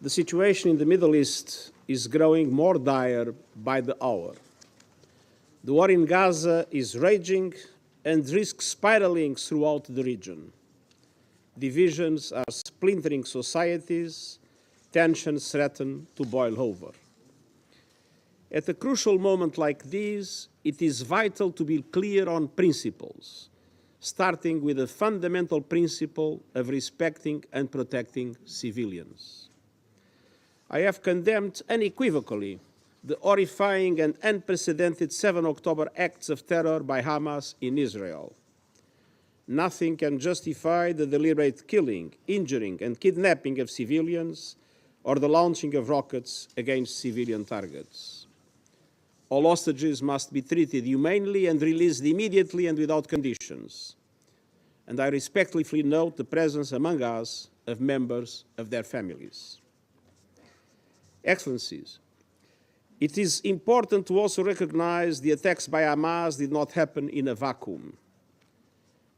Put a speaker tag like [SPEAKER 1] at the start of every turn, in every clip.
[SPEAKER 1] The situation in the Middle East is growing more dire by the hour. The war in Gaza is raging and risks spiraling throughout the region. Divisions are splintering societies, tensions threaten to boil over. At a crucial moment like this, it is vital to be clear on principles, starting with the fundamental principle of respecting and protecting civilians. I have condemned unequivocally the horrifying and unprecedented 7 October acts of terror by Hamas in Israel. Nothing can justify the deliberate killing, injuring, and kidnapping of civilians or the launching of rockets against civilian targets. All hostages must be treated humanely and released immediately and without conditions. And I respectfully note the presence among us of members of their families. Excellencies, it is important to also recognize the attacks by Hamas did not happen in a vacuum.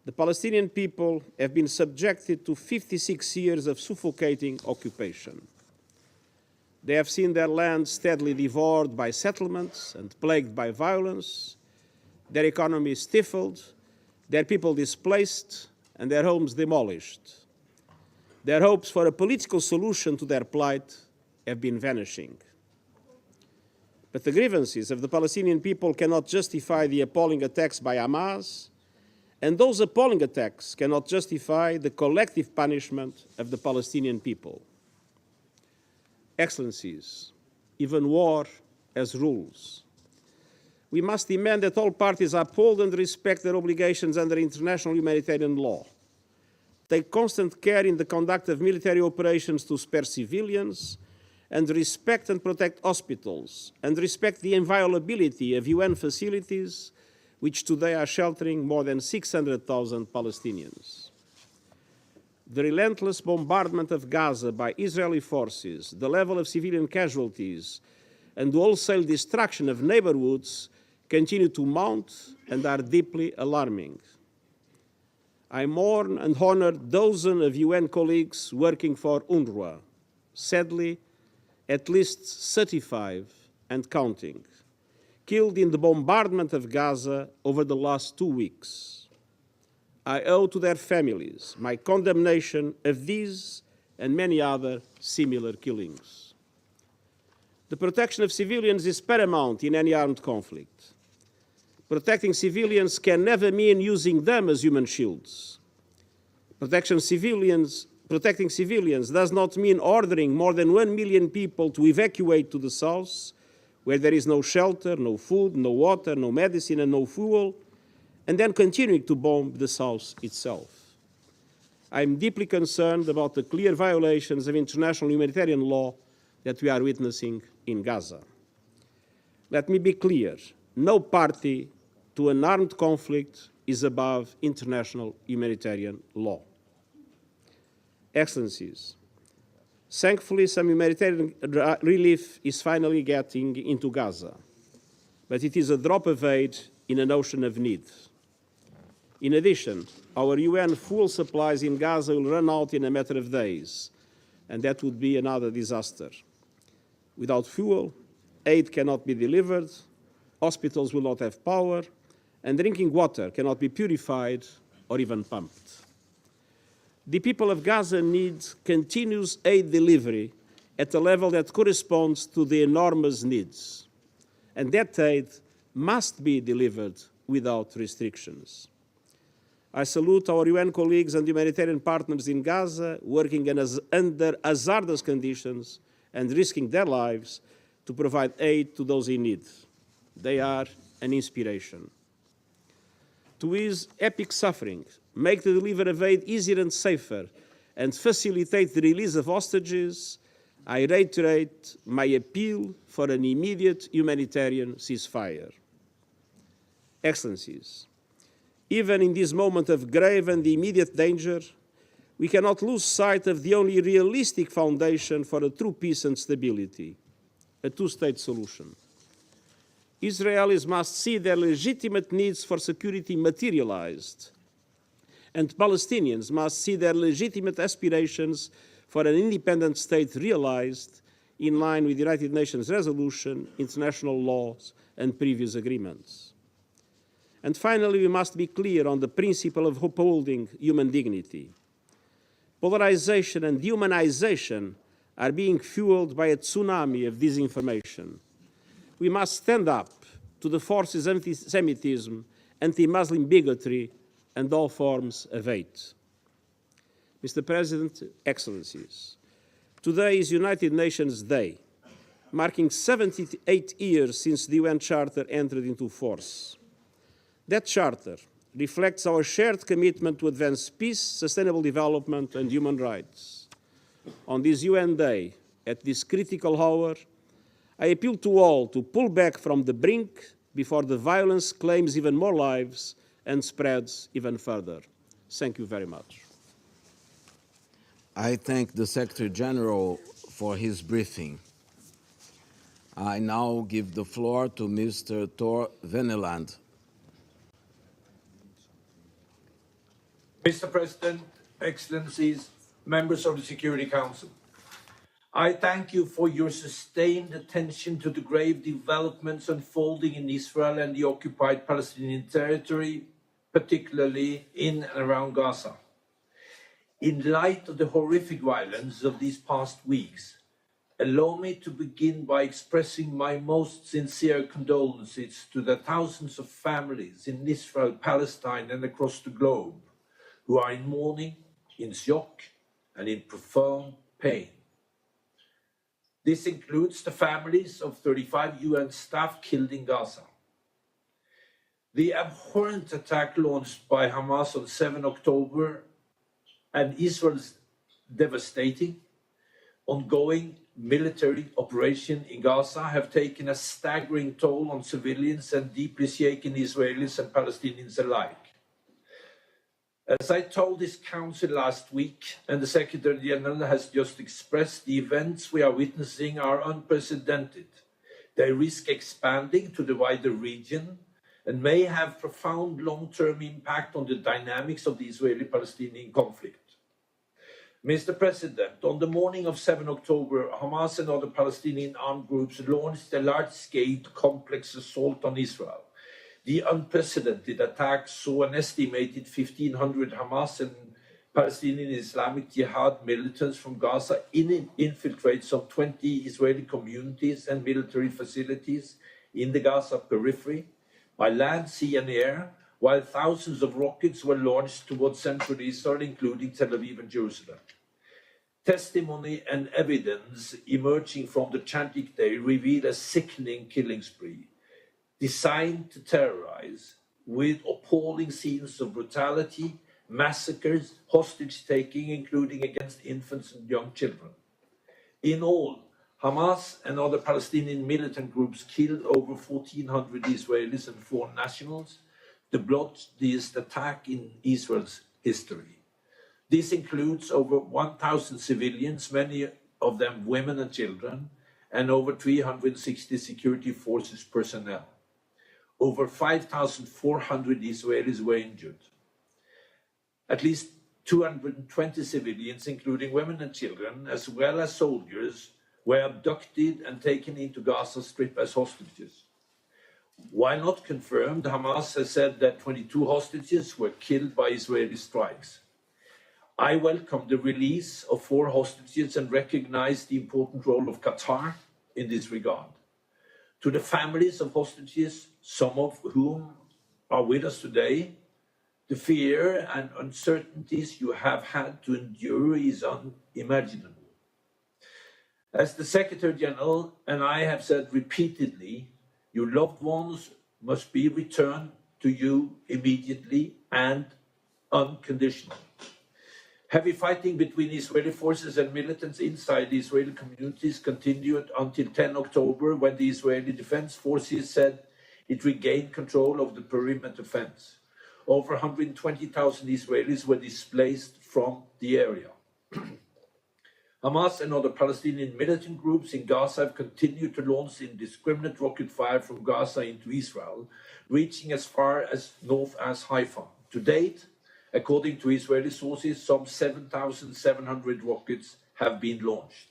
[SPEAKER 1] The Palestinian people have been subjected to 56 years of suffocating occupation. They have seen their land steadily devoured by settlements and plagued by violence, their economy stifled, their people displaced, and their homes demolished. Their hopes for a political solution to their plight have been vanishing. But the grievances of the Palestinian people cannot justify the appalling attacks by Hamas, and those appalling attacks cannot justify the collective punishment of the Palestinian people. Excellencies, even war has rules. We must demand that all parties uphold and respect their obligations under international humanitarian law, take constant care in the conduct of military operations to spare civilians, and respect and protect hospitals, and respect the inviolability of UN facilities, which today are sheltering more than 600,000 Palestinians. The relentless bombardment of Gaza by Israeli forces, the level of civilian casualties, and the wholesale destruction of neighborhoods continue to mount and are deeply alarming. I mourn and honor dozens of UN colleagues working for UNRWA. Sadly, at least 35 and counting, killed in the bombardment of Gaza over the last 2 weeks. I owe to their families my condemnation of these and many other similar killings. The protection of civilians is paramount in any armed conflict. Protecting civilians can never mean using them as human shields. Protecting civilians does not mean ordering more than 1 million people to evacuate to the south, where there is no shelter, no food, no water, no medicine, and no fuel, and then continuing to bomb the south itself. I am deeply concerned about the clear violations of international humanitarian law that we are witnessing in Gaza. Let me be clear, no party to an armed conflict is above international humanitarian law. Excellencies, thankfully some humanitarian relief is finally getting into Gaza, but it is a drop of aid in an ocean of need. In addition, our UN fuel supplies in Gaza will run out in a matter of days, and that would be another disaster. Without fuel, aid cannot be delivered, hospitals will not have power, and drinking water cannot be purified or even pumped. The people of Gaza need continuous aid delivery at a level that corresponds to the enormous needs, and that aid must be delivered without restrictions. I salute our UN colleagues and humanitarian partners in Gaza working under hazardous conditions and risking their lives to provide aid to those in need. They are an inspiration. To ease epic suffering, make the delivery of aid easier and safer, and facilitate the release of hostages, I reiterate my appeal for an immediate humanitarian ceasefire. Excellencies, even in this moment of grave and immediate danger, we cannot lose sight of the only realistic foundation for a true peace and stability, a two-state solution. Israelis must see their legitimate needs for security materialized, and Palestinians must see their legitimate aspirations for an independent state realized in line with the United Nations resolution, international laws, and previous agreements. And finally, we must be clear on the principle of upholding human dignity. Polarization and dehumanization are being fueled by a tsunami of disinformation. We must stand up to the forces of anti-Semitism, anti-Muslim bigotry, and all forms of hate. Mr. President, Excellencies, today is United Nations Day, marking 78 years since the UN Charter entered into force. That Charter reflects our shared commitment to advance peace, sustainable development, and human rights. On this UN Day, at this critical hour, I appeal to all to pull back from the brink before the violence claims even more lives and spreads even further. Thank you very much.
[SPEAKER 2] I thank the Secretary General for his briefing. I now give the floor to Mr. Thor Venneland.
[SPEAKER 3] Mr. President, Excellencies, members of the Security Council, I thank you for your sustained attention to the grave developments unfolding in Israel and the occupied Palestinian territory, particularly in and around Gaza. In light of the horrific violence of these past weeks, allow me to begin by expressing my most sincere condolences to the thousands of families in Israel, Palestine, and across the globe who are in mourning, in shock, and in profound pain. This includes the families of 35 UN staff killed in Gaza. The abhorrent attack launched by Hamas on 7 October and Israel's devastating, ongoing military operation in Gaza have taken a staggering toll on civilians and deeply shaken Israelis and Palestinians alike. As I told this Council last week, and the Secretary General has just expressed, the events we are witnessing are unprecedented. They risk expanding to the wider region and may have profound long-term impact on the dynamics of the Israeli-Palestinian conflict. Mr. President, on the morning of 7 October, Hamas and other Palestinian armed groups launched a large-scale complex assault on Israel. The unprecedented attack saw an estimated 1,500 Hamas and Palestinian Islamic Jihad militants from Gaza infiltrate some 20 Israeli communities and military facilities in the Gaza periphery by land, sea, and air, while thousands of rockets were launched towards central Israel, including Tel Aviv and Jerusalem. Testimony and evidence emerging from the tragic day reveal a sickening killing spree, designed to terrorize, with appalling scenes of brutality, massacres, hostage-taking, including against infants and young children. In all, Hamas and other Palestinian militant groups killed over 1,400 Israelis and foreign nationals, the bloodiest attack in Israel's history. This includes over 1,000 civilians, many of them women and children, and over 360 security forces personnel. Over 5,400 Israelis were injured. At least 220 civilians, including women and children, as well as soldiers, were abducted and taken into Gaza Strip as hostages. While not confirmed, Hamas has said that 22 hostages were killed by Israeli strikes. I welcome the release of 4 hostages and recognize the important role of Qatar in this regard. To the families of hostages, some of whom are with us today, the fear and uncertainties you have had to endure is unimaginable. As the Secretary General and I have said repeatedly, your loved ones must be returned to you immediately and unconditionally. Heavy fighting between Israeli forces and militants inside the Israeli communities continued until 10 October, when the Israeli Defense Forces said it regained control of the perimeter fence. Over 120,000 Israelis were displaced from the area. Hamas and other Palestinian militant groups in Gaza have continued to launch indiscriminate rocket fire from Gaza into Israel, reaching as far as north as Haifa. To date, according to Israeli sources, some 7,700 rockets have been launched.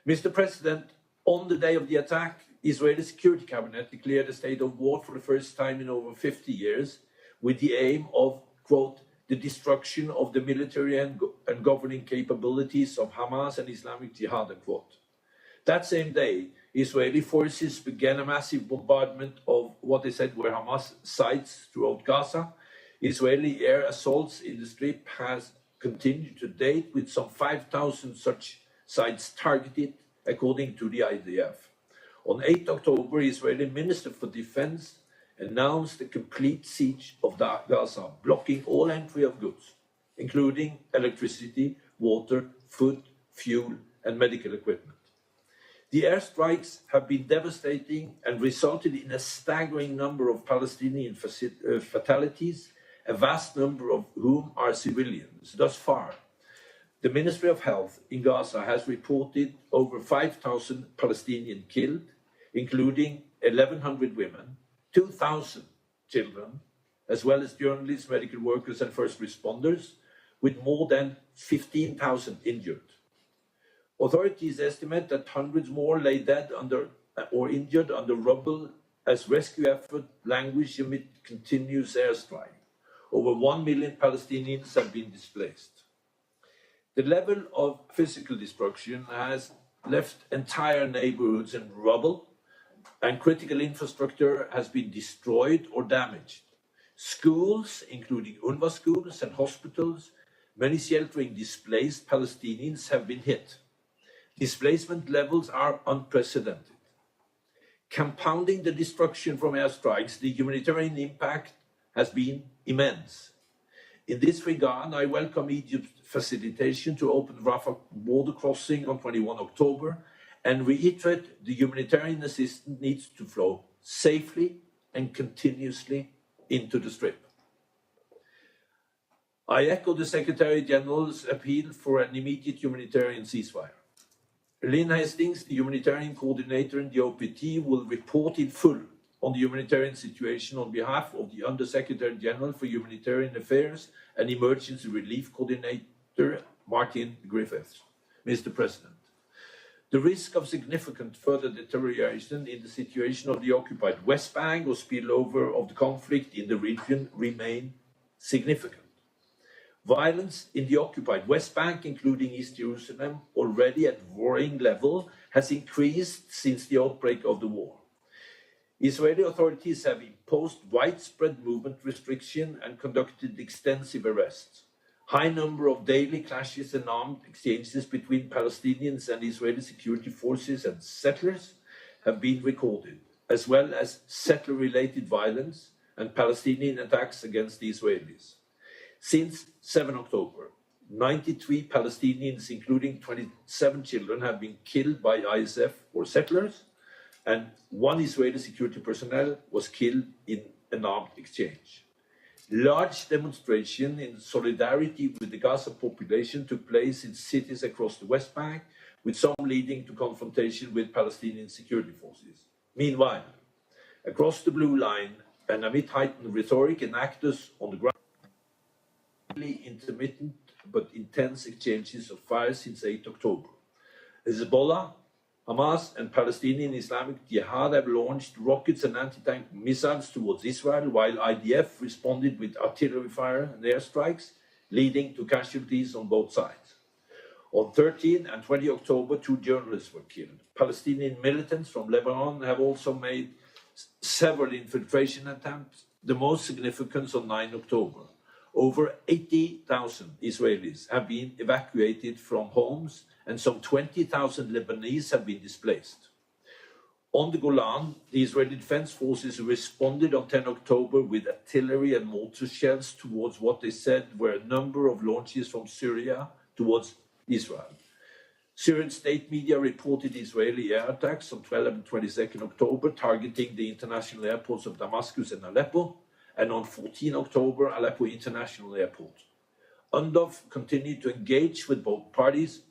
[SPEAKER 3] Mr. President, on the day of the attack, Israeli Security Cabinet declared a state of war for the first time in over 50 years, with the aim of, quote, the destruction of the military and governing capabilities of Hamas and Islamic Jihad, unquote. That same day, Israeli forces began a massive bombardment of what they said were Hamas sites throughout Gaza. Israeli air assaults in the Strip has continued to date, with some 5,000 such sites targeted, according to the IDF. On 8 October, Israeli Minister for Defense announced a complete siege of Gaza, blocking all entry of goods, including electricity, water, food, fuel, and medical equipment. The airstrikes have been devastating and resulted in a staggering number of Palestinian fatalities, a vast number of whom are civilians. Thus far, the Ministry of Health in Gaza has reported over 5,000 Palestinians killed, including 1,100 women, 2,000 children, as well as journalists, medical workers, and first responders, with more than 15,000 injured. Authorities estimate that hundreds more lay dead or injured under rubble as rescue effort languish amid continuous airstrike. Over 1 million Palestinians have been displaced. The level of physical destruction has left entire neighborhoods in rubble, and critical infrastructure has been destroyed or damaged. Schools, including UNRWA schools and hospitals, many sheltering displaced Palestinians, have been hit. Displacement levels are unprecedented. Compounding the destruction from airstrikes, the humanitarian impact has been immense. In this regard, I welcome Egypt's facilitation to open Rafah border crossing on 21 October and reiterate the humanitarian assistance needs to flow safely and continuously into the Strip. I echo the Secretary General's appeal for an immediate humanitarian ceasefire. Lynn Hastings, the humanitarian coordinator in the OPT, will report in full on the humanitarian situation on behalf of the Under-Secretary General for Humanitarian Affairs and Emergency Relief Coordinator, Martin Griffiths. Mr. President, the risk of significant further deterioration in the situation of the occupied West Bank or spillover of the conflict in the region remain significant. Violence in the occupied West Bank, including East Jerusalem, already at worrying level, has increased since the outbreak of the war. Israeli authorities have imposed widespread movement restriction and conducted extensive arrests. High number of daily clashes and armed exchanges between Palestinians and Israeli security forces and settlers have been recorded, as well as settler-related violence and Palestinian attacks against the Israelis. Since 7 October, 93 Palestinians, including 27 children, have been killed by ISF or settlers, and 1 Israeli security personnel was killed in an armed exchange. Large demonstrations in solidarity with the Gaza population took place in cities across the West Bank, with some leading to confrontation with Palestinian security forces. Meanwhile, across the blue line and amid heightened rhetoric and actors on the ground, intermittent but intense exchanges of fire since 8 October. Hezbollah, Hamas, and Palestinian Islamic Jihad have launched rockets and anti-tank missiles towards Israel, while IDF responded with artillery fire and airstrikes, leading to casualties on both sides. On 13 and 20 October, 2 journalists were killed. Palestinian militants from Lebanon have also made several infiltration attempts, the most significant on 9 October. Over 80,000 Israelis have been evacuated from homes, and some 20,000 Lebanese have been displaced. On the Golan, the Israeli Defense Forces responded on 10 October with artillery and mortar shells towards what they said were a number of launches from Syria towards Israel. Syrian state media reported Israeli air attacks on 12 and 22 October, targeting the international airports of Damascus and Aleppo, and on 14 October, Aleppo International Airport. UNDOF continued to engage with both parties,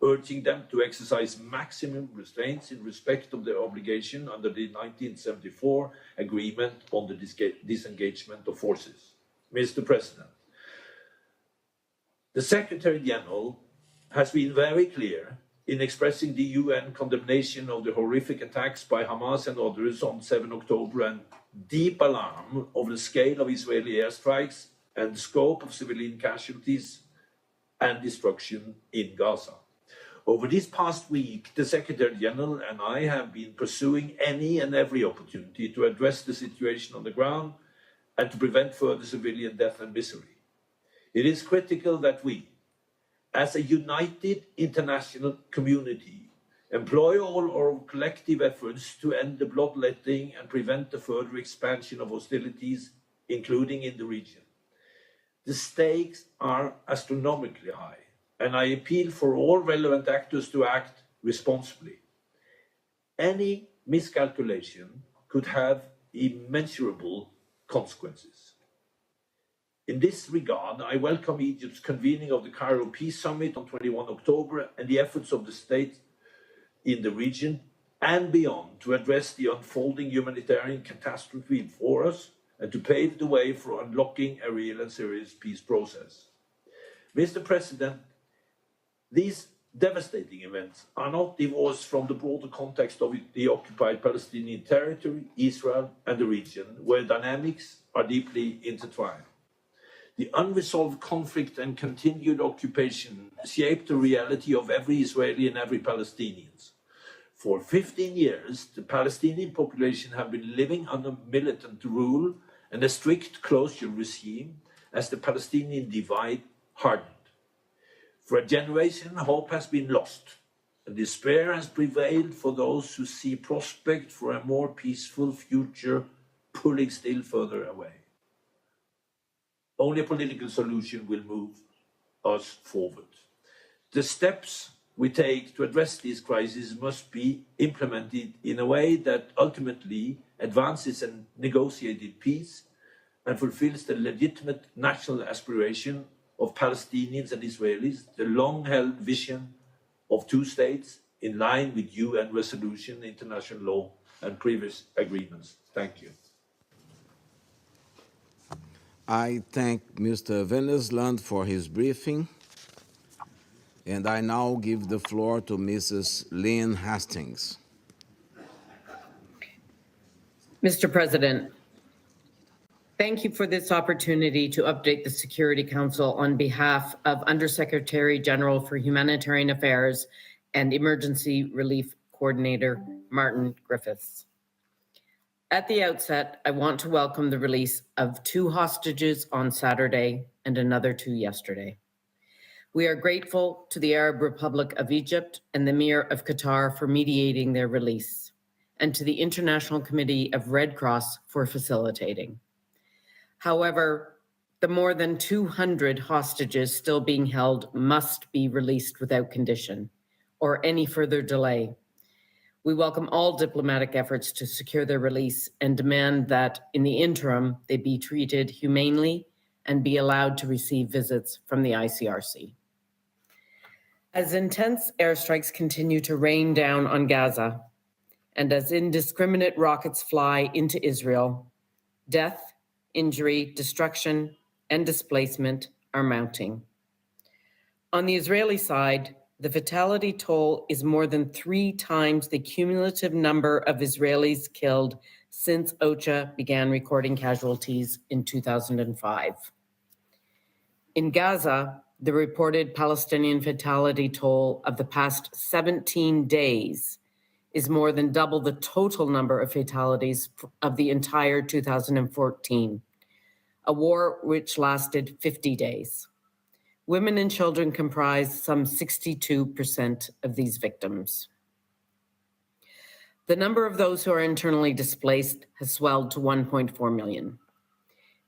[SPEAKER 3] urging them to exercise maximum restraints in respect of their obligation under the 1974 agreement on the disengagement of forces. Mr. President, the Secretary General has been very clear in expressing the UN condemnation of the horrific attacks by Hamas and others on 7 October and deep alarm of the scale of Israeli airstrikes and the scope of civilian casualties and destruction in Gaza. Over this past week, the Secretary General and I have been pursuing any and every opportunity to address the situation on the ground and to prevent further civilian death and misery. It is critical that we, as a united international community, employ all our collective efforts to end the bloodletting and prevent the further expansion of hostilities, including in the region. The stakes are astronomically high, and I appeal for all relevant actors to act responsibly. Any miscalculation could have immeasurable consequences. In this regard, I welcome Egypt's convening of the Cairo Peace Summit on 21 October and the efforts of the state in the region and beyond to address the unfolding humanitarian catastrophe before us and to pave the way for unlocking a real and serious peace process. Mr. President, these devastating events are not divorced from the broader context of the occupied Palestinian territory, Israel, and the region, where dynamics are deeply intertwined. The unresolved conflict and continued occupation shape the reality of every Israeli and every Palestinian. For 15 years, the Palestinian population have been living under militant rule and a strict closure regime as the Palestinian divide hardened. For a generation, hope has been lost, and despair has prevailed for those who see prospect for a more peaceful future pulling still further away. Only a political solution will move us forward. The steps we take to address these crises must be implemented in a way that ultimately advances a negotiated peace and fulfills the legitimate national aspiration of Palestinians and Israelis, the long-held vision of two states in line with UN resolution, international law, and previous agreements. Thank you.
[SPEAKER 2] I thank Mr. Venezuelan for his briefing, and I now give the floor to Mrs. Lynn Hastings.
[SPEAKER 4] Mr. President, thank you for this opportunity to update the Security Council on behalf of Undersecretary General for Humanitarian Affairs and Emergency Relief Coordinator Martin Griffiths. At the outset, I want to welcome the release of 2 hostages on Saturday and another 2 yesterday. We are grateful to the Arab Republic of Egypt and the Emir of Qatar for mediating their release, and to the International Committee of Red Cross for facilitating. However, the more than 200 hostages still being held must be released without condition or any further delay. We welcome all diplomatic efforts to secure their release and demand that, in the interim, they be treated humanely and be allowed to receive visits from the ICRC. As intense airstrikes continue to rain down on Gaza, and as indiscriminate rockets fly into Israel, death, injury, destruction, and displacement are mounting. On the Israeli side, the fatality toll is more than 3 times the cumulative number of Israelis killed since OCHA began recording casualties in 2005. In Gaza, the reported Palestinian fatality toll of the past 17 days is more than double the total number of fatalities of the entire 2014, a war which lasted 50 days. Women and children comprise some 62% of these victims. The number of those who are internally displaced has swelled to 1.4 million.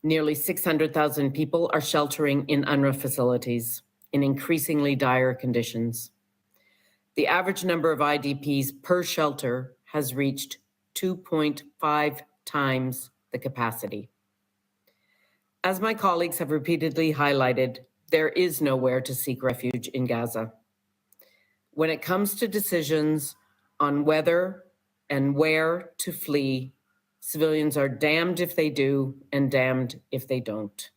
[SPEAKER 4] Nearly 600,000 people are sheltering in UNRWA facilities in increasingly dire conditions. The average number of IDPs per shelter has reached 2.5 times the capacity. As my colleagues have repeatedly highlighted, there is nowhere to seek refuge in Gaza. When it comes to decisions on whether and where to flee, civilians are damned if they do and damned if they don't.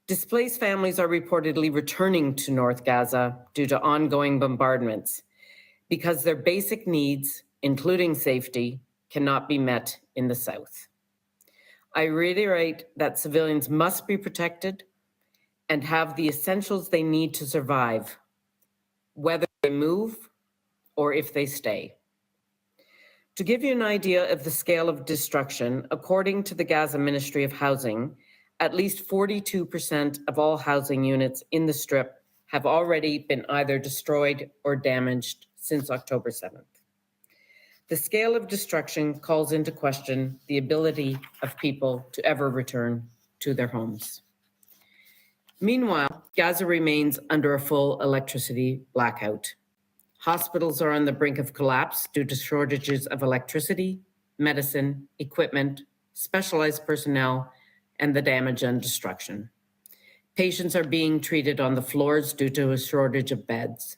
[SPEAKER 4] Displaced families are reportedly returning to North Gaza due to ongoing bombardments because their basic needs, including safety, cannot be met in the south. I reiterate that civilians must be protected and have the essentials they need to survive, whether they move or if they stay. To give you an idea of the scale of destruction, according to the Gaza Ministry of Housing, at least 42% of all housing units in the Strip have already been either destroyed or damaged since October 7th. The scale of destruction calls into question the ability of people to ever return to their homes. Meanwhile, Gaza remains under a full electricity blackout. Hospitals are on the brink of collapse due to shortages of electricity, medicine, equipment, specialized personnel, and the damage and destruction. Patients are being treated on the floors due to a shortage of beds.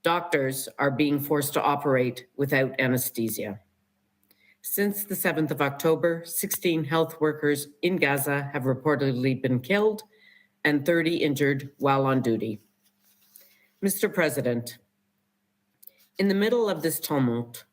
[SPEAKER 4] Doctors are being forced to operate without anesthesia. Since the 7th of October, 16 health workers in Gaza have reportedly been killed and 30 injured while on duty. Mr. President, in the middle of this tumult,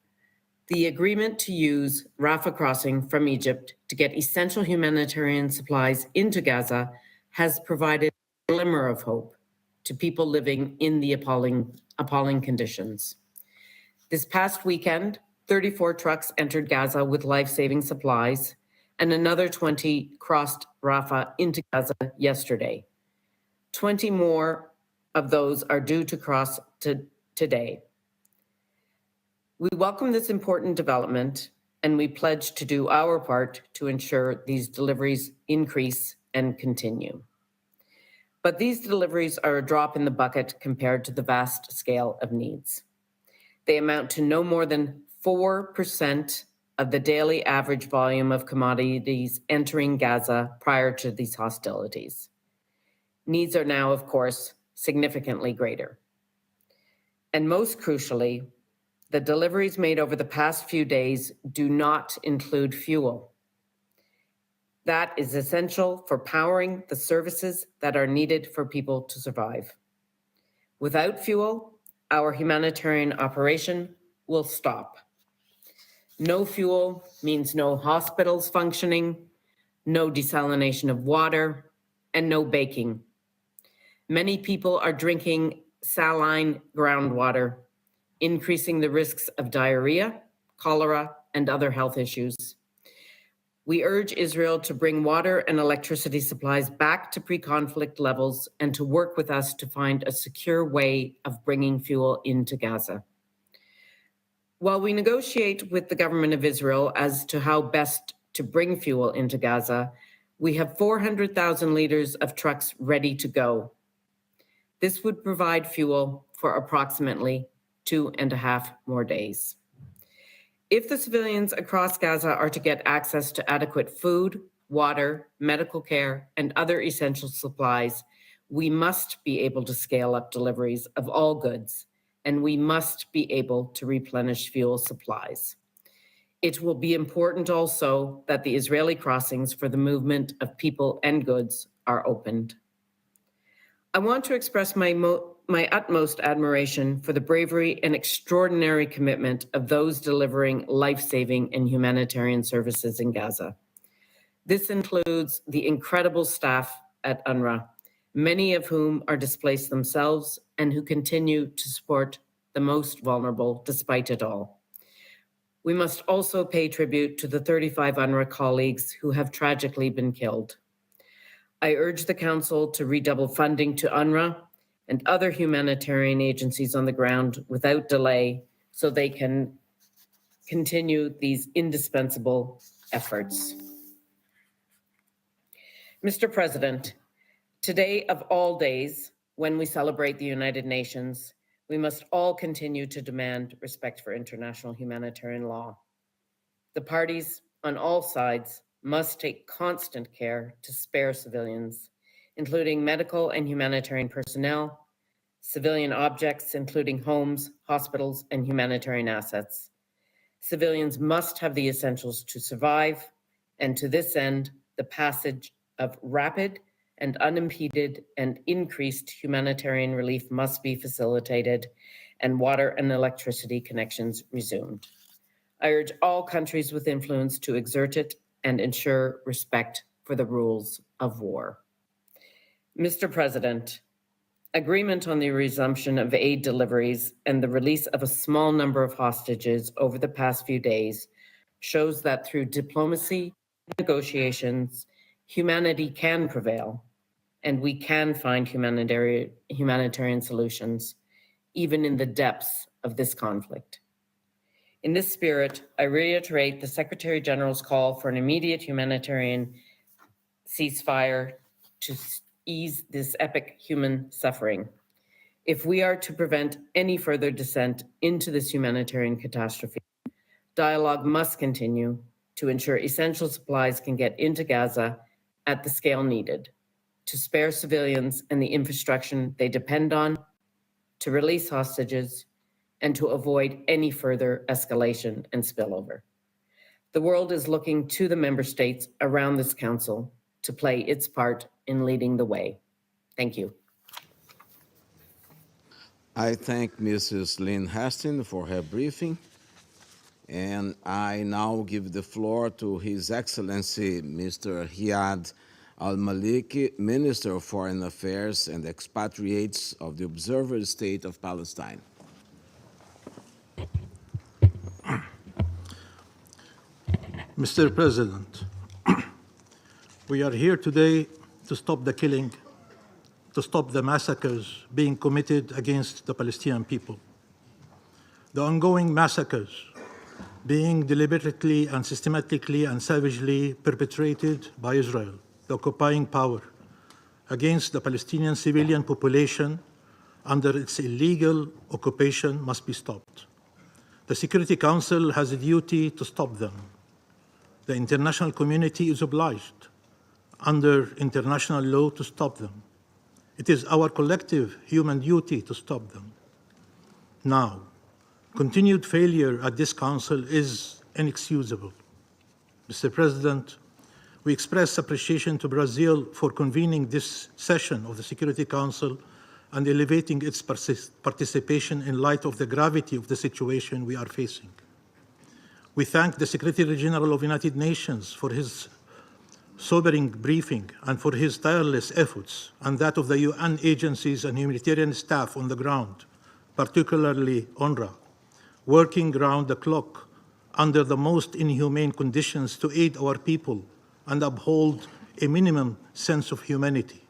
[SPEAKER 4] the agreement to use Rafah crossing from Egypt to get essential humanitarian supplies into Gaza has provided a glimmer of hope to people living in the appalling conditions. This past weekend, 34 trucks entered Gaza with life-saving supplies, and another 20 crossed Rafah into Gaza yesterday. 20 more of those are due to cross today. We welcome this important development, and we pledge to do our part to ensure these deliveries increase and continue. But these deliveries are a drop in the bucket compared to the vast scale of needs. They amount to no more than 4% of the daily average volume of commodities entering Gaza prior to these hostilities. Needs are now, of course, significantly greater. And most crucially, the deliveries made over the past few days do not include fuel. That is essential for powering the services that are needed for people to survive. Without fuel, our humanitarian operation will stop. No fuel means no hospitals functioning, no desalination of water, and no baking. Many people are drinking saline groundwater, increasing the risks of diarrhea, cholera, and other health issues. We urge Israel to bring water and electricity supplies back to pre-conflict levels and to work with us to find a secure way of bringing fuel into Gaza. While we negotiate with the government of Israel as to how best to bring fuel into Gaza, we have 400,000 liters of trucks ready to go. This would provide fuel for approximately 2.5 more days. If the civilians across Gaza are to get access to adequate food, water, medical care, and other essential supplies, we must be able to scale up deliveries of all goods, and we must be able to replenish fuel supplies. It will be important also that the Israeli crossings for the movement of people and goods are opened. I want to express my utmost admiration for the bravery and extraordinary commitment of those delivering life-saving and humanitarian services in Gaza. This includes the incredible staff at UNRWA, many of whom are displaced themselves and who continue to support the most vulnerable despite it all. We must also pay tribute to the 35 UNRWA colleagues who have tragically been killed. I urge the Council to redouble funding to UNRWA and other humanitarian agencies on the ground without delay so they can continue these indispensable efforts. Mr. President, today of all days, when we celebrate the United Nations, we must all continue to demand respect for international humanitarian law. The parties on all sides must take constant care to spare civilians, including medical and humanitarian personnel, civilian objects, including homes, hospitals, and humanitarian assets. Civilians must have the essentials to survive, and to this end, the passage of rapid and unimpeded and increased humanitarian relief must be facilitated and water and electricity connections resumed. I urge all countries with influence to exert it and ensure respect for the rules of war. Mr. President, agreement on the resumption of aid deliveries and the release of a small number of hostages over the past few days shows that through diplomacy, negotiations, humanity can prevail, and we can find humanitarian solutions, even in the depths of this conflict. In this spirit, I reiterate the Secretary General's call for an immediate humanitarian ceasefire to ease this epic human suffering. If we are to prevent any further descent into this humanitarian catastrophe, dialogue must continue to ensure essential supplies can get into Gaza at the scale needed, to spare civilians and the infrastructure they depend on, to release hostages, and to avoid any further escalation and spillover. The world is looking to the member states around this council to play its part in leading the way. Thank you.
[SPEAKER 2] I thank Mrs. Lynn Hastings for her briefing, and I now give the floor to His Excellency Mr. Riyad Al-Maliki, Minister of Foreign Affairs and Expatriates of the Observer State of Palestine.
[SPEAKER 5] Mr. President, we are here today to stop the killing, to stop the massacres being committed against the Palestinian people. The ongoing massacres being deliberately and systematically and savagely perpetrated by Israel, the occupying power, against the Palestinian civilian population under its illegal occupation must be stopped. The Security Council has a duty to stop them. The international community is obliged under international law to stop them. It is our collective human duty to stop them. Now, continued failure at this council is inexcusable. Mr. President, we express appreciation to Brazil for convening this session of the Security Council and elevating its participation in light of the gravity of the situation we are facing. We thank the Secretary General of the United Nations for his sobering briefing and for his tireless efforts, and that of the UN agencies and humanitarian staff on the ground, particularly UNRWA, working round the clock under the most inhumane conditions to aid our people and uphold a minimum sense of humanity.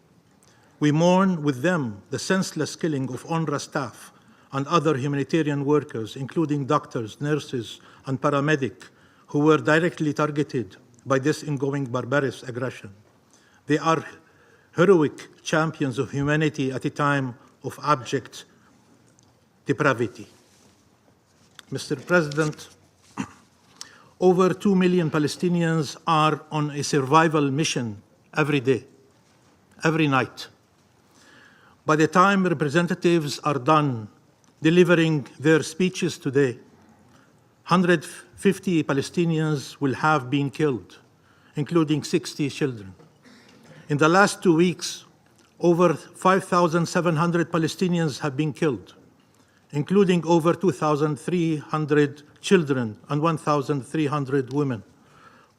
[SPEAKER 5] We mourn with them the senseless killing of UNRWA staff and other humanitarian workers, including doctors, nurses, and paramedics, who were directly targeted by this ongoing barbarous aggression. They are heroic champions of humanity at a time of abject depravity. Mr. President, over 2 million Palestinians are on a survival mission every day, every night. By the time representatives are done delivering their speeches today, 150 Palestinians will have been killed, including 60 children. In the last 2 weeks, over 5,700 Palestinians have been killed, including over 2,300 children and 1,300 women.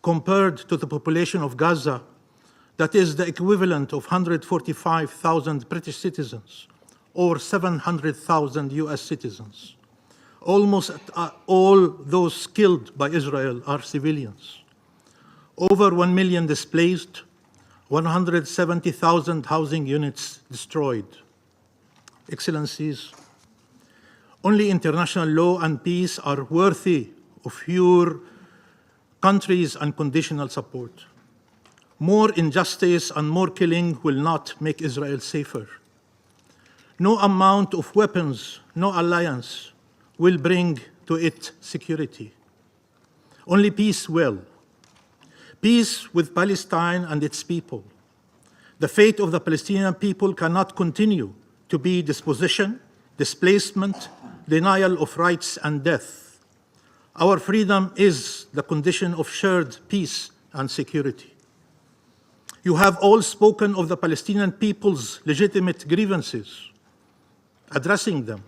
[SPEAKER 5] Compared to the population of Gaza, that is the equivalent of 145,000 British citizens or 700,000 US citizens. Almost all those killed by Israel are civilians. Over 1 million displaced, 170,000 housing units destroyed. Excellencies, only international law and peace are worthy of your country's unconditional support. More injustice and more killing will not make Israel safer. No amount of weapons, no alliance will bring to it security. Only peace will. Peace with Palestine and its people. The fate of the Palestinian people cannot continue to be dispossession, displacement, denial of rights, and death. Our freedom is the condition of shared peace and security. You have all spoken of the Palestinian people's legitimate grievances, addressing them,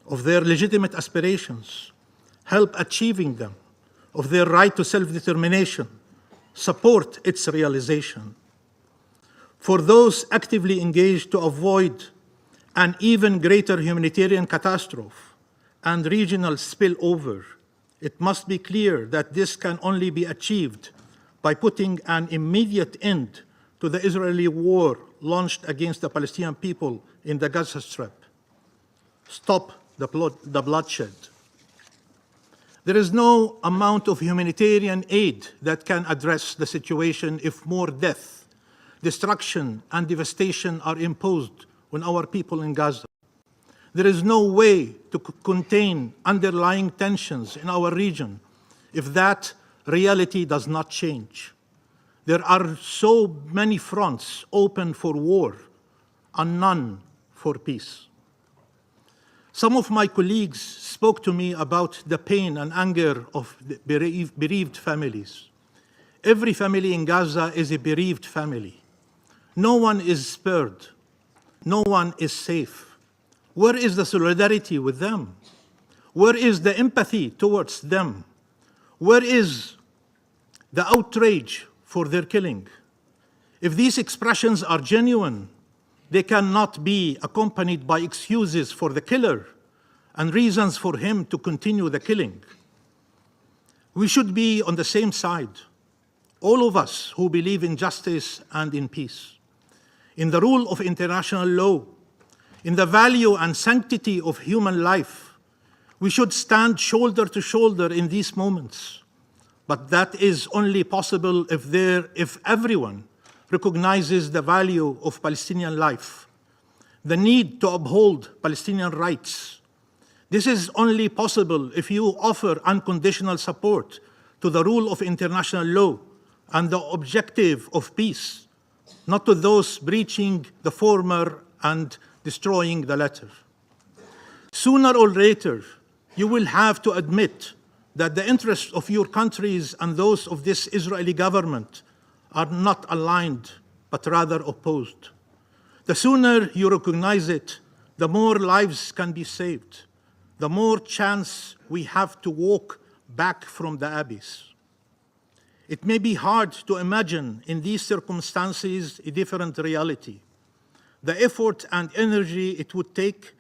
[SPEAKER 5] of their legitimate aspirations, help achieving them, of their right to self-determination, support its realization. For those actively engaged to avoid an even greater humanitarian catastrophe and regional spillover, it must be clear that this can only be achieved by putting an immediate end to the Israeli war launched against the Palestinian people in the Gaza Strip. Stop the bloodshed. There is no amount of humanitarian aid that can address the situation if more death, destruction, and devastation are imposed on our people in Gaza. There is no way to contain underlying tensions in our region if that reality does not change. There are so many fronts open for war and none for peace. Some of my colleagues spoke to me about the pain and anger of bereaved families. Every family in Gaza is a bereaved family. No one is spared. No one is safe. Where is the solidarity with them? Where is the empathy towards them? Where is the outrage for their killing? If these expressions are genuine, they cannot be accompanied by excuses for the killer and reasons for him to continue the killing. We should be on the same side, all of us who believe in justice and in peace, in the rule of international law, in the value and sanctity of human life. We should stand shoulder to shoulder in these moments. But that is only possible if everyone recognizes the value of Palestinian life, the need to uphold Palestinian rights. This is only possible if you offer unconditional support to the rule of international law and the objective of peace, not to those breaching the former and destroying the latter. Sooner or later, you will have to admit that the interests of your countries and those of this Israeli government are not aligned, but rather opposed. The sooner you recognize it, the more lives can be saved, the more chance we have to walk back from the abyss. It may be hard to imagine in these circumstances a different reality. The effort and energy it would take,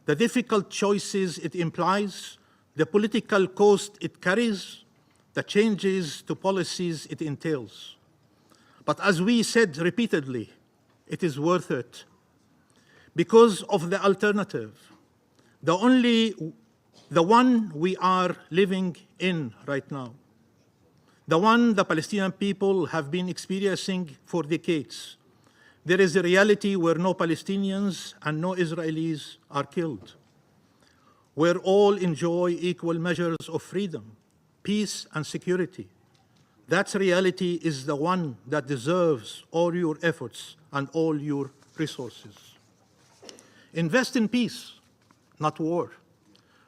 [SPEAKER 5] the difficult choices it implies, the political cost it carries, the changes to policies it entails. But as we said repeatedly, it is worth it. Because of the alternative, the one we are living in right now, the one the Palestinian people have been experiencing for decades. There is a reality where no Palestinians and no Israelis are killed, where all enjoy equal measures of freedom, peace, and security. That reality is the one that deserves all your efforts and all your resources. Invest in peace, not war.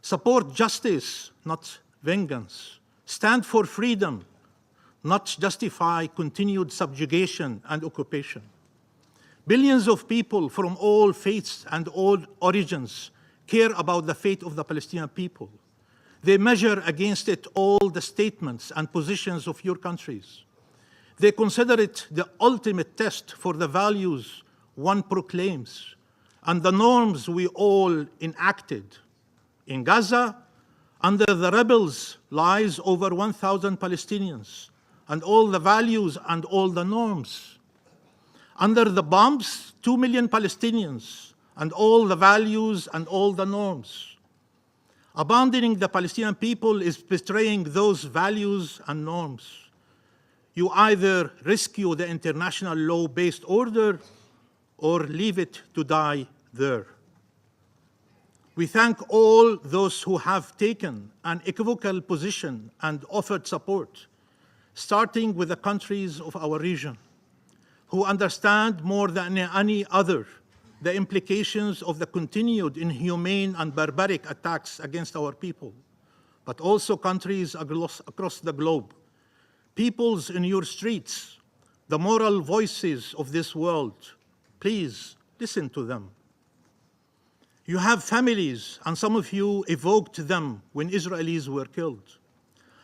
[SPEAKER 5] Support justice, not vengeance. Stand for freedom, not justify continued subjugation and occupation. Billions of people from all faiths and all origins care about the fate of the Palestinian people. They measure against it all the statements and positions of your countries. They consider it the ultimate test for the values one proclaims and the norms we all enacted. In Gaza, under the rebels lies over 1,000 Palestinians and all the values and all the norms. Under the bombs, 2 million Palestinians and all the values and all the norms. Abandoning the Palestinian people is betraying those values and norms. You either rescue the international law-based order or leave it to die there. We thank all those who have taken an equivocal position and offered support, starting with the countries of our region, who understand more than any other the implications of the continued inhumane and barbaric attacks against our people, but also countries across the globe, peoples in your streets the moral voices of this world, please listen to them. You have families, and some of you evoked them when Israelis were killed.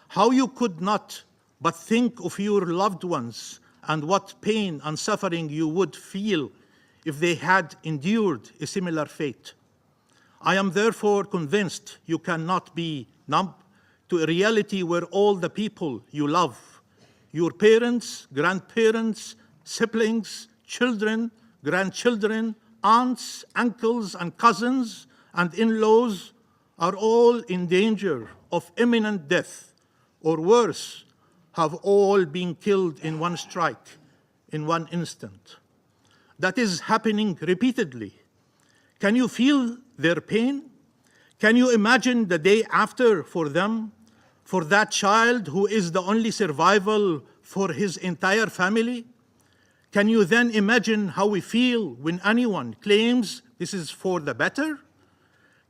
[SPEAKER 5] How you could not but think of your loved ones and what pain and suffering you would feel if they had endured a similar fate. I am therefore convinced you cannot be numb to a reality where all the people you love, your parents, grandparents, siblings, children, grandchildren, aunts, uncles, and cousins, and in-laws are all in danger of imminent death, or worse, have all been killed in one strike, in one instant. That is happening repeatedly. Can you feel their pain? Can you imagine the day after for them, for that child who is the only survival for his entire family? Can you then imagine how we feel when anyone claims this is for the better?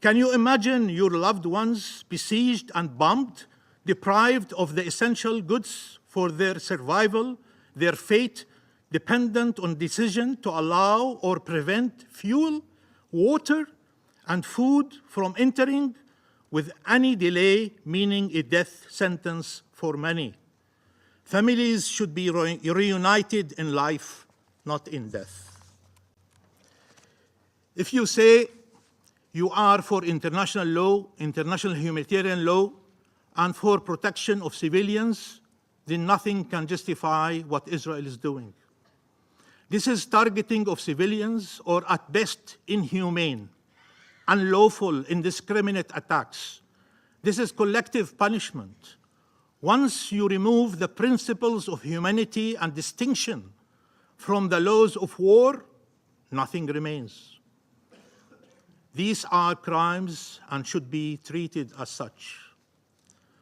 [SPEAKER 5] Can you imagine your loved ones besieged and bombed, deprived of the essential goods for their survival, their fate dependent on decision to allow or prevent fuel, water, and food from entering, with any delay meaning a death sentence for many? Families should be reunited in life, not in death. If you say you are for international law, international humanitarian law, and for protection of civilians, then nothing can justify what Israel is doing. This is targeting of civilians, or at best inhumane, unlawful, indiscriminate attacks. This is collective punishment. Once you remove the principles of humanity and distinction from the laws of war, nothing remains. These are crimes and should be treated as such.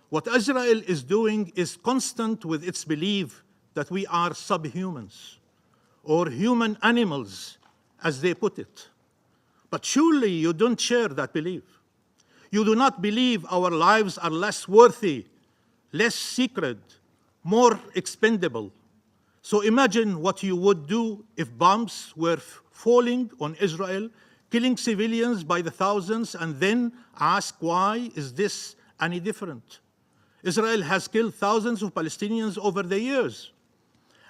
[SPEAKER 5] What Israel is doing is constant with its belief that we are subhumans, or human animals, as they put it. But surely you don't share that belief. You do not believe our lives are less worthy, less sacred, more expendable. So imagine what you would do if bombs were falling on Israel, killing civilians by the thousands, and then ask, why is this any different? Israel has killed thousands of Palestinians over the years,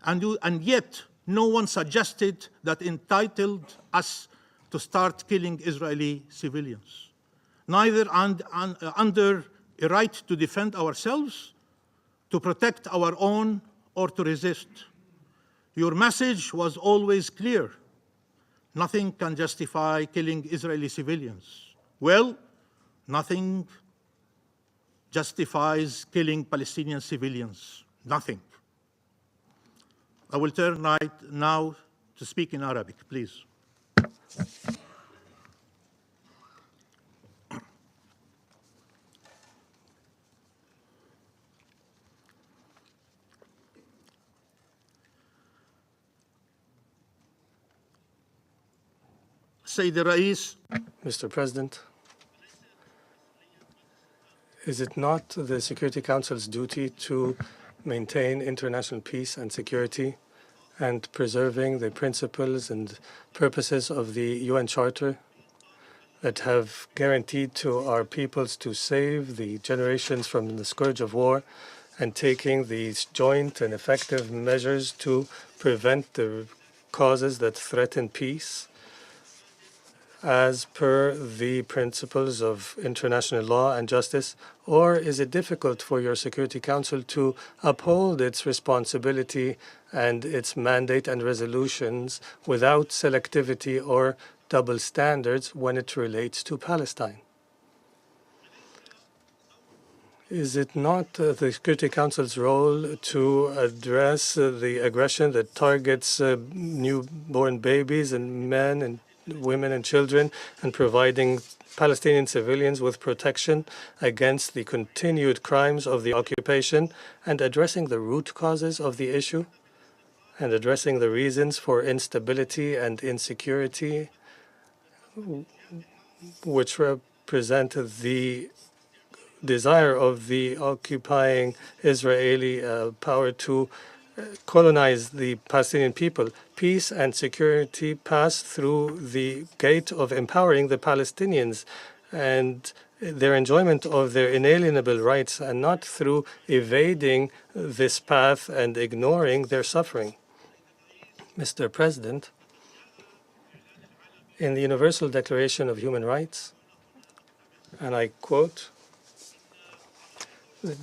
[SPEAKER 5] and yet no one suggested that entitled us to start killing Israeli civilians, neither under a right to defend ourselves, to protect our own, or to resist. Your message was always clear. Nothing can justify killing Israeli civilians. Well, nothing justifies killing Palestinian civilians. Nothing. I will turn right now to speak in Arabic, please. Sayyid Rais,
[SPEAKER 6] Mr. President, is it not the Security Council's duty to maintain international peace and security and preserving the principles and purposes of the UN Charter that have guaranteed to our peoples to save the generations from the scourge of war, and taking these joint and effective measures to prevent the causes that threaten peace as per the principles of international law and justice? Or is it difficult for your Security Council to uphold its responsibility and its mandate and resolutions without selectivity or double standards when it relates to Palestine? Is it not the Security Council's role to address the aggression that targets newborn babies and men and women and children, and providing Palestinian civilians with protection against the continued crimes of the occupation, and addressing the root causes of the issue, and addressing the reasons for instability and insecurity, which represent the desire of the occupying Israeli power to colonize the Palestinian people. Peace and security pass through the gate of empowering the Palestinians and their enjoyment of their inalienable rights, and not through evading this path and ignoring their suffering. Mr. President, in the Universal Declaration of Human Rights, and I quote,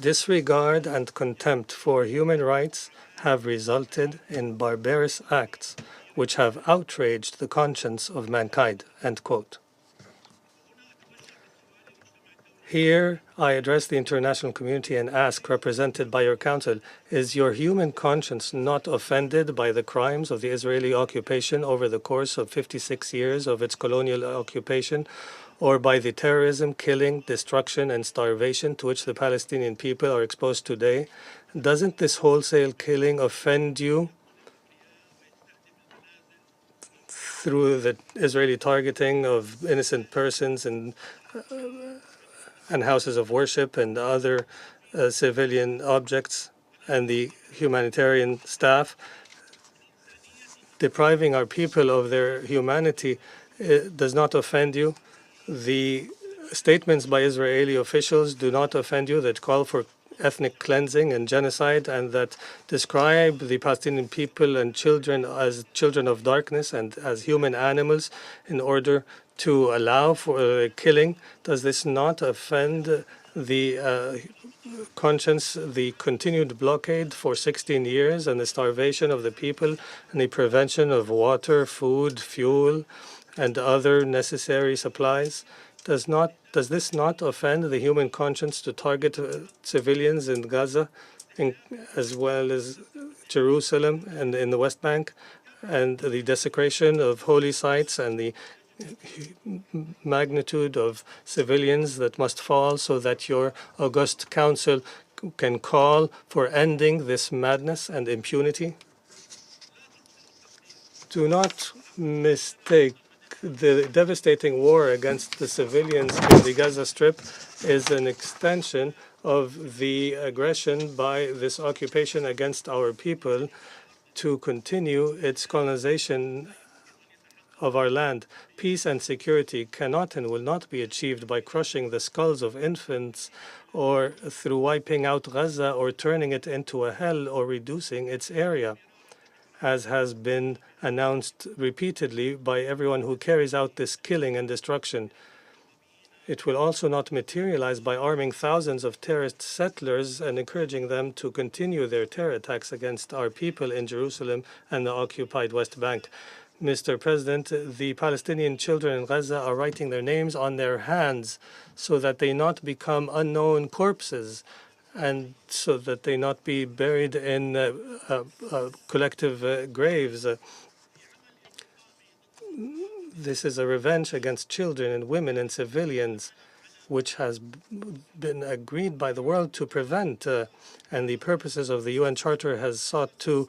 [SPEAKER 6] "Disregard and contempt for human rights have resulted in barbarous acts which have outraged the conscience of mankind," end quote. Here, I address the international community and ask, represented by your council, is your human conscience not offended by the crimes of the Israeli occupation over the course of 56 years of its colonial occupation, or by the terrorism, killing, destruction, and starvation to which the Palestinian people are exposed today? Doesn't this wholesale killing offend you through the Israeli targeting of innocent persons and houses of worship and other civilian objects and the humanitarian staff? Depriving our people of their humanity does not offend you. The statements by Israeli officials do not offend you that call for ethnic cleansing and genocide, and that describe the Palestinian people and children as children of darkness and as human animals in order to allow for killing. Does this not offend the conscience, the continued blockade for 16 years and the starvation of the people and the prevention of water, food, fuel, and other necessary supplies? Does this not offend the human conscience to target civilians in Gaza, as well as Jerusalem and in the West Bank, and the desecration of holy sites and the magnitude of civilians that must fall so that your august council can call for ending this madness and impunity? Do not mistake the devastating war against the civilians in the Gaza Strip is an extension of the aggression by this occupation against our people to continue its colonization of our land. Peace and security cannot and will not be achieved by crushing the skulls of infants or through wiping out Gaza or turning it into a hell or reducing its area, as has been announced repeatedly by everyone who carries out this killing and destruction. It will also not materialize by arming thousands of terrorist settlers and encouraging them to continue their terror attacks against our people in Jerusalem and the occupied West Bank. Mr. President, the Palestinian children in Gaza are writing their names on their hands so that they not become unknown corpses, and so that they not be buried in collective graves. This is a revenge against children and women and civilians, which has been agreed by the world to prevent, and the purposes of the UN Charter has sought to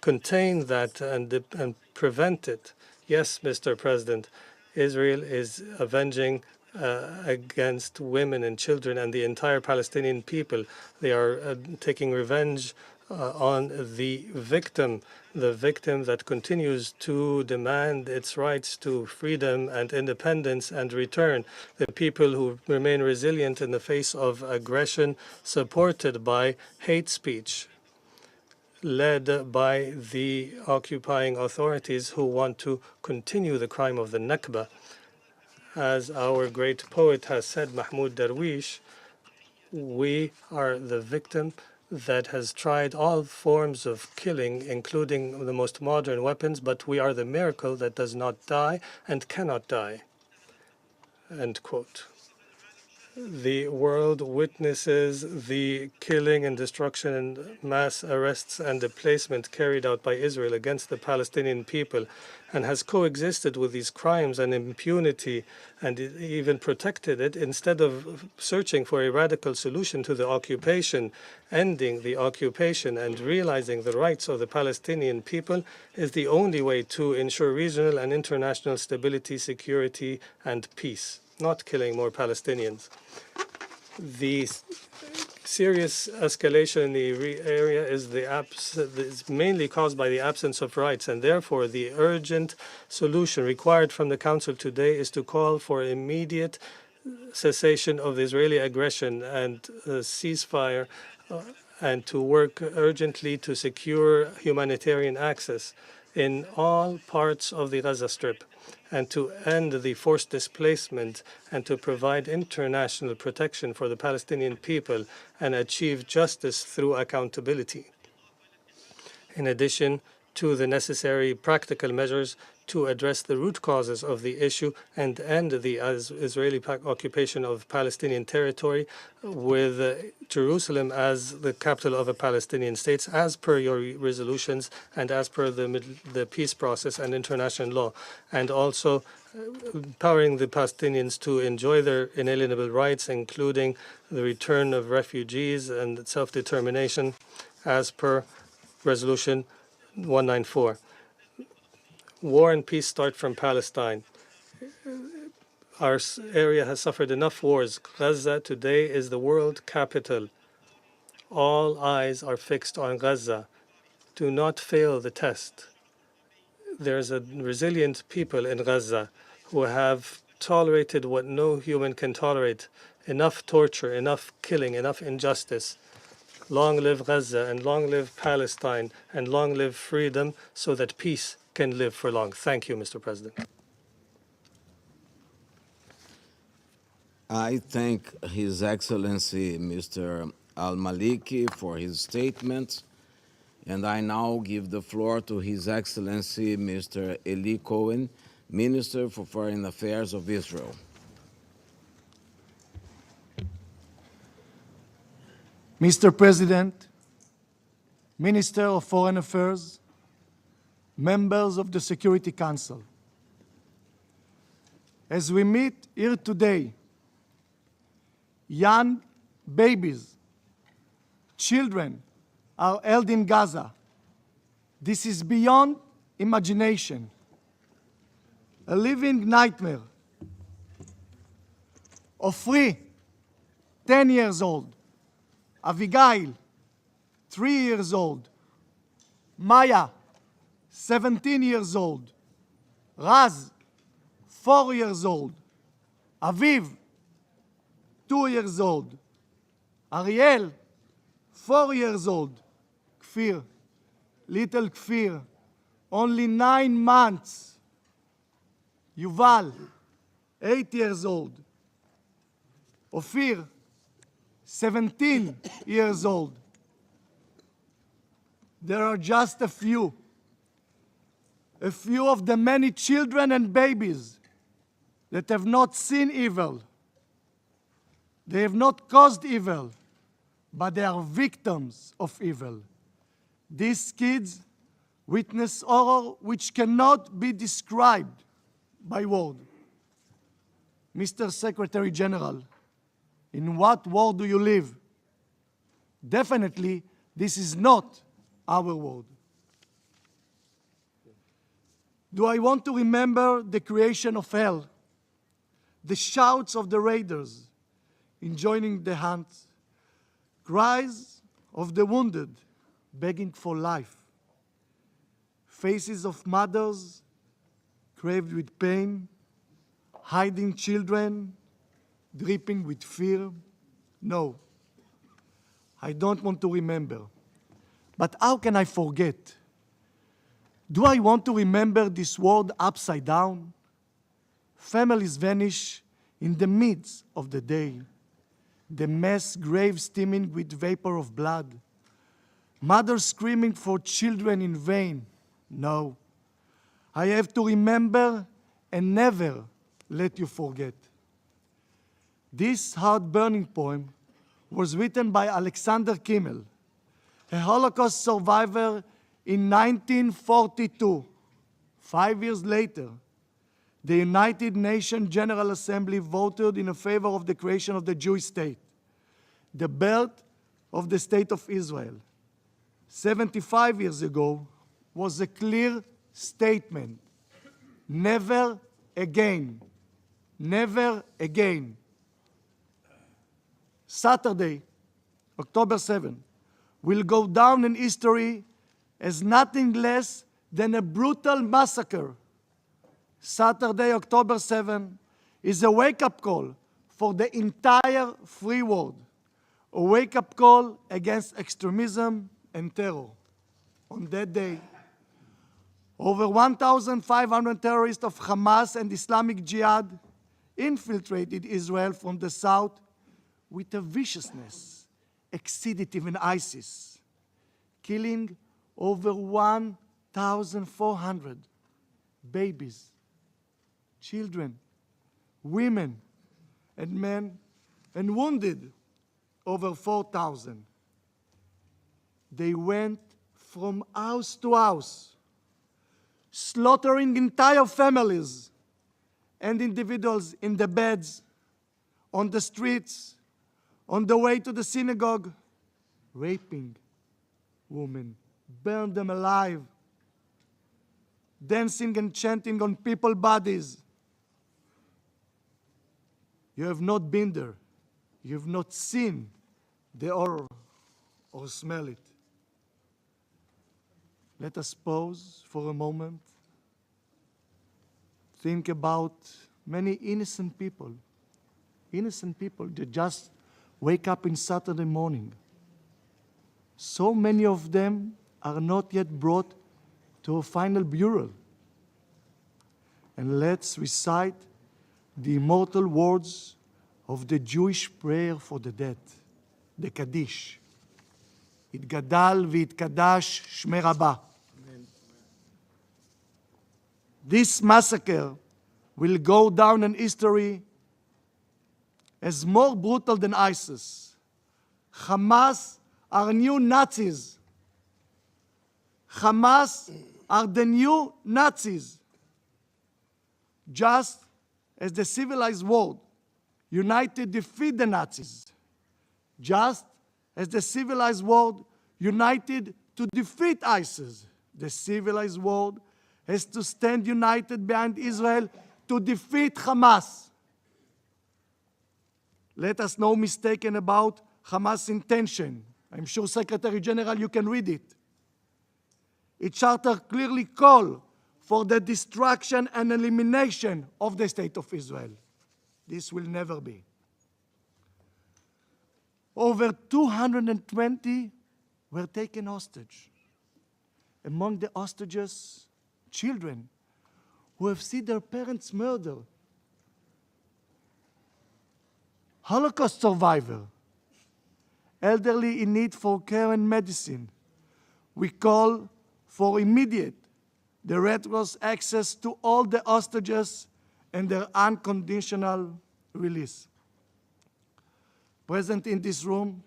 [SPEAKER 6] contain that and prevent it. Yes, Mr. President, Israel is avenging against women and children and the entire Palestinian people. They are taking revenge on the victim that continues to demand its rights to freedom and independence and return. The people who remain resilient in the face of aggression, supported by hate speech, led by the occupying authorities who want to continue the crime of the Nakba. As our great poet has said, Mahmoud Darwish, we are the victim that has tried all forms of killing, including the most modern weapons, but we are the miracle that does not die and cannot die. End quote. The world witnesses the killing and destruction and mass arrests and displacement carried out by Israel against the Palestinian people, and has coexisted with these crimes and impunity and even protected it instead of searching for a radical solution to the occupation. Ending the occupation and realizing the rights of the Palestinian people is the only way to ensure regional and international stability, security, and peace, not killing more Palestinians. The serious escalation in the area is mainly caused by the absence of rights, and therefore the urgent solution required from the Council today is to call for immediate cessation of the Israeli aggression and ceasefire, and to work urgently to secure humanitarian access in all parts of the Gaza Strip, and to end the forced displacement, and to provide international protection for the Palestinian people and achieve justice through accountability. In addition to the necessary practical measures to address the root causes of the issue and end the Israeli occupation of Palestinian territory, with Jerusalem as the capital of a Palestinian state, as per your resolutions and as per the peace process and international law, and also empowering the Palestinians to enjoy their inalienable rights, including the return of refugees and self-determination, as per Resolution 194. War and peace start from Palestine. Our area has suffered enough wars. Gaza today is the world capital. All eyes are fixed on Gaza. Do not fail the test. There's a resilient people in Gaza who have tolerated what no human can tolerate. Enough torture, enough killing, enough injustice. Long live Gaza, and long live Palestine, and long live freedom, so that peace can live for long. Thank you, Mr. President.
[SPEAKER 2] I thank His Excellency Mr. Al-Maliki for his statement, and I now give the floor to His Excellency Mr. Eli Cohen, Minister for Foreign Affairs of Israel.
[SPEAKER 7] Mr. President, Minister of Foreign Affairs, members of the Security Council, as we meet here today, young babies, children are held in Gaza. This is beyond imagination, a living nightmare. Ofri, 10 years old, Avigail, 3 years old, Maya, 17 years old, Raz, 4 years old, Aviv, 2 years old, Ariel, 4 years old, Kfir, little Kfir, only 9 months, Yuval, 8 years old, Ofir, 17 years old. There are just a few of the many children and babies that have not seen evil. They have not caused evil, but they are victims of evil. These kids witness horror which cannot be described by words. Mr. Secretary General, in what world do you live? Definitely, this is not our world. Do I want to remember the creation of hell, the shouts of the raiders in joining the hunt, cries of the wounded begging for life, faces of mothers craved with pain, hiding children, dripping with fear? No, I don't want to remember. But how can I forget? Do I want to remember this world upside down? Families vanish in the midst of the day. The mass grave steaming with vapor of blood. Mothers screaming for children in vain. No, I have to remember and never let you forget. This heart-burning poem was written by Alexander Kimmel, a Holocaust survivor in 1942. 5 years later, the United Nations General Assembly voted in favor of the creation of the Jewish state, the birth of the State of Israel. 75 years ago was a clear statement: never again, never again. Saturday, October 7, will go down in history as nothing less than a brutal massacre. Saturday, October 7, is a wake-up call for the entire free world, a wake-up call against extremism and terror. On that day, over 1,500 terrorists of Hamas and Islamic Jihad infiltrated Israel from the south with a viciousness exceeded even ISIS, killing over 1,400 babies, children, women, and men, and wounded over 4,000. They went from house to house, slaughtering entire families and individuals in the beds, on the streets, on the way to the synagogue, raping women, burned them alive, dancing and chanting on people's bodies. You have not been there. You have not seen the horror or smell it. Let us pause for a moment. Think about many innocent people that just wake up in Saturday morning. So many of them are not yet brought to a final burial. And let's recite the immortal words of the Jewish prayer for the dead, the Kaddish. Yitgadal v'yitkadash shmei Rabbah. This massacre will go down in history as more brutal than ISIS. Hamas are new Nazis. Hamas are the new Nazis. Just as the civilized world united defeat the Nazis, just as the civilized world united to defeat ISIS, the civilized world has to stand united behind Israel to defeat Hamas. Let us not mistaken about Hamas' intention. I'm sure, Secretary General, you can read it. Its charter clearly calls for the destruction and elimination of the State of Israel. This will never be. Over 220 were taken hostage. Among the hostages, children who have seen their parents murdered. Holocaust survivor, elderly in need for care and medicine. We call for immediate, the Red Cross access to all the hostages and their unconditional release. Present in this room,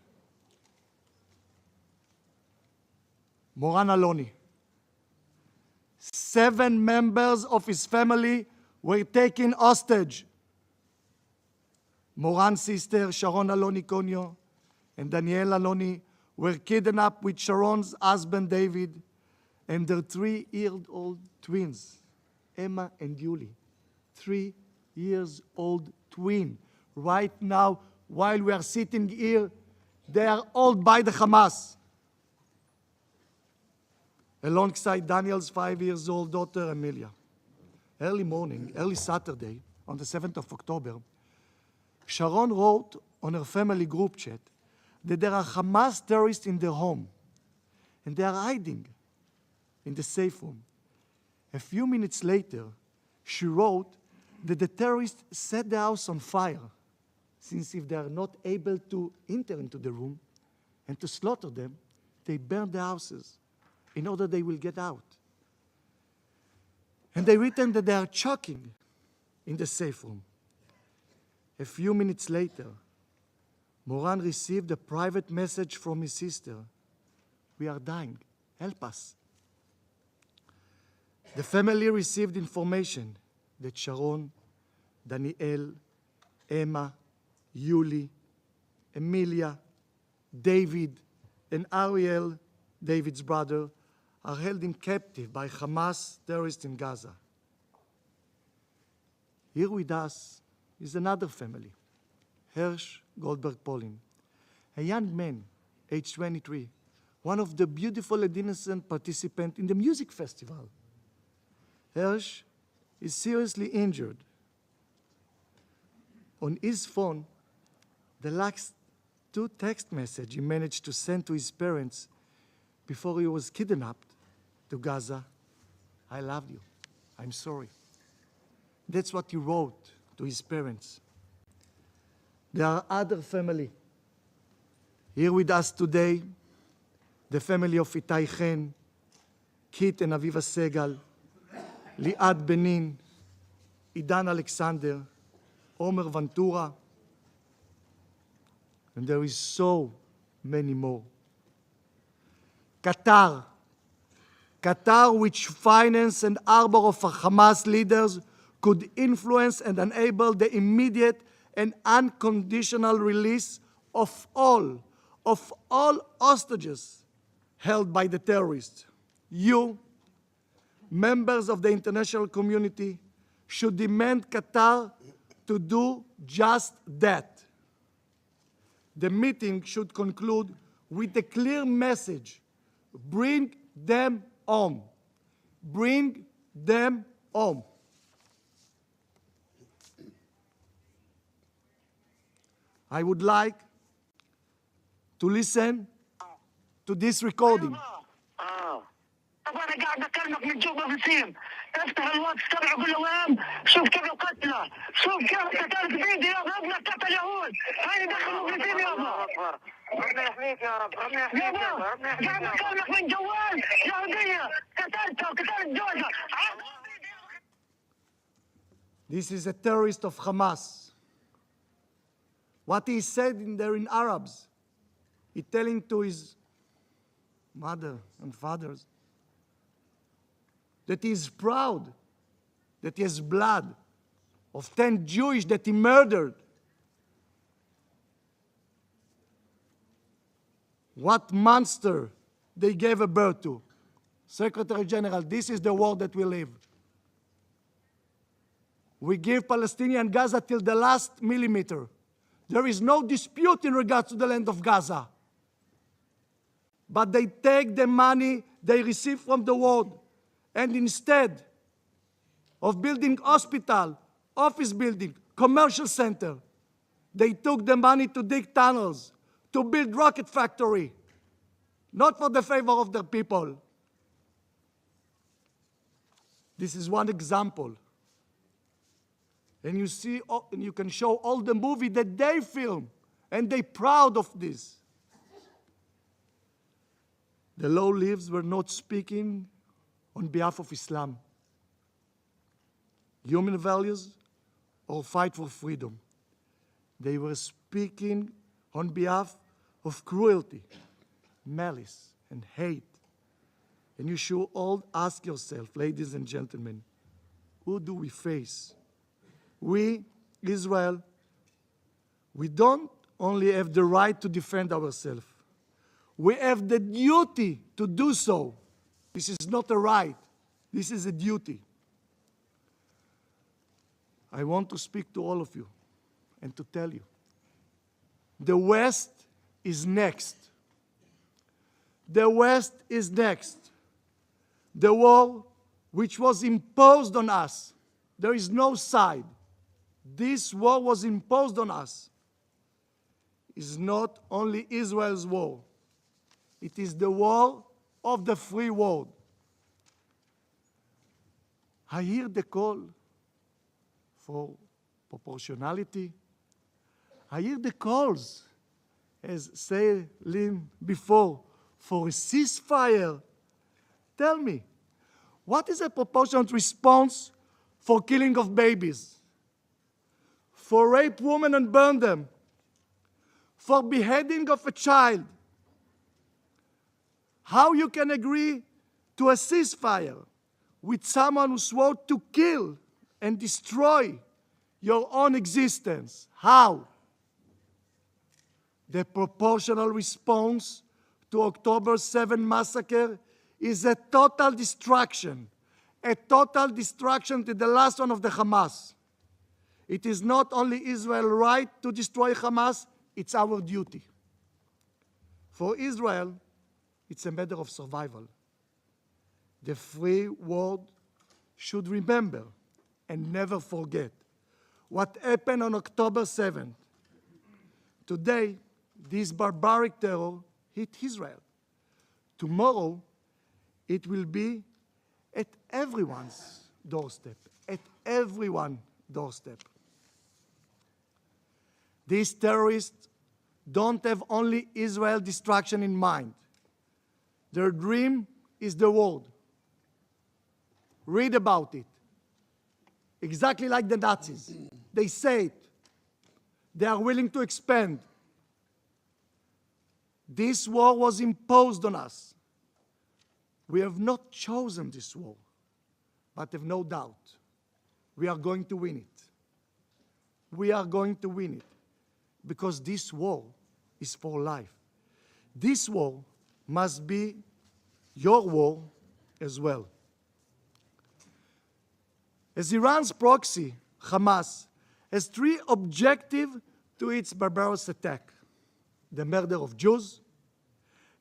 [SPEAKER 7] Moran Aloni. 7 members of his family were taken hostage. Moran's sister, Sharon Aloni Konyo, and Danielle Aloni were kidnapped with Sharon's husband, David, and their 3-year-old twins, Emma and Yuli. 3-year-old twin. Right now, while we are sitting here, they are held by the Hamas. Alongside Daniel's 5-year-old daughter, Amelia. Early morning, early Saturday, on the 7th of October, Sharon wrote on her family group chat that there are Hamas terrorists in their home, and they are hiding in the safe room. A few minutes later, she wrote that the terrorists set the house on fire, since if they are not able to enter into the room and to slaughter them, they burn the houses in order they will get out. And they written that they are choking in the safe room. A few minutes later, Moran received a private message from his sister. We are dying. Help us. The family received information that Sharon, Daniel, Emma, Yuli, Emilia, David, and Ariel, David's brother, are held in captive by Hamas terrorists in Gaza. Here with us is another family, Hirsch Goldberg Polin, a young man age 23, one of the beautiful and innocent participants in the music festival. Hersh is seriously injured. On his phone, the last 2 text messages he managed to send to his parents before he was kidnapped to Gaza. I love you. I'm sorry. That's what he wrote to his parents. There are other family here with us today, the family of Itai Chen, Kit and Aviva Segal, Liad Benin, Idan Alexander, Omer Ventura, and there is so many more. Qatar, which financed and harbor of Hamas leaders, could influence and enable the immediate and unconditional release of all hostages held by the terrorists. You, members of the international community, should demand Qatar to do just that. The meeting should conclude with a clear message: bring them home. Bring them home. I would like to listen to this recording.
[SPEAKER 8] طب انا قاعد اكلمك من جوا بسيم، افتح الواتس تبعه قول له وين، شوف كيف قتله، شوف كيف قتلت فيديو يابا، ابنك قتل يهود، هاي دخلوا بسيم يابا. ربنا يحميك يا رب، ربنا يحميك يا رب، ربنا يحميك. قاعد اكلمك من جوال يهوديه، قتلتها وقتلت جوزها.
[SPEAKER 7] This is a terrorist of Hamas. What he said in Arabs, he's telling to his mother and fathers that he is proud that he has blood of 10 Jewish that he murdered. What monster they gave a birth to. Secretary General, this is the world that we live. We give Palestinian Gaza till the last millimeter. There is no dispute in regards to the land of Gaza. But they take the money they receive from the world, and instead of building hospital, office building, commercial center, they took the money to dig tunnels, to build rocket factory, not for the favor of the people. This is one example. And you see, and you can show all the movie that they film, and they're proud of this. The low lives were not speaking on behalf of Islam, human values, or fight for freedom. They were speaking on behalf of cruelty, malice, and hate. And you should all ask yourself, ladies and gentlemen, who do we face? We, Israel, we don't only have the right to defend ourselves. We have the duty to do so. This is not a right. This is a duty. I want to speak to all of you and to tell you, the West is next. The West is next. The war which was imposed on us, there is no side. This war was imposed on us. Is not only Israel's war. It is the war of the free world. I hear the call for proportionality. I hear the calls, as said Lynn before, for a ceasefire. Tell me, what is a proportionate response for killing of babies? For rape women and burn them? For beheading of a child? How you can agree to a ceasefire with someone who swore to kill and destroy your own existence? How? The proportional response to October 7 massacre is a total destruction to the last one of the Hamas. It is not only Israel's right to destroy Hamas, it's our duty. For Israel, it's a matter of survival. The free world should remember and never forget what happened on October 7th. Today, this barbaric terror hit Israel. Tomorrow, it will be at everyone's doorstep, at everyone's doorstep. These terrorists don't have only Israel destruction in mind. Their dream is the world. Read about it. Exactly like the Nazis. They say it. They are willing to expand. This war was imposed on us. We have not chosen this war, but have no doubt we are going to win it. We are going to win it because this war is for life. This war must be your war as well. As Iran's proxy, Hamas, has three objectives to its barbarous attack: the murder of Jews,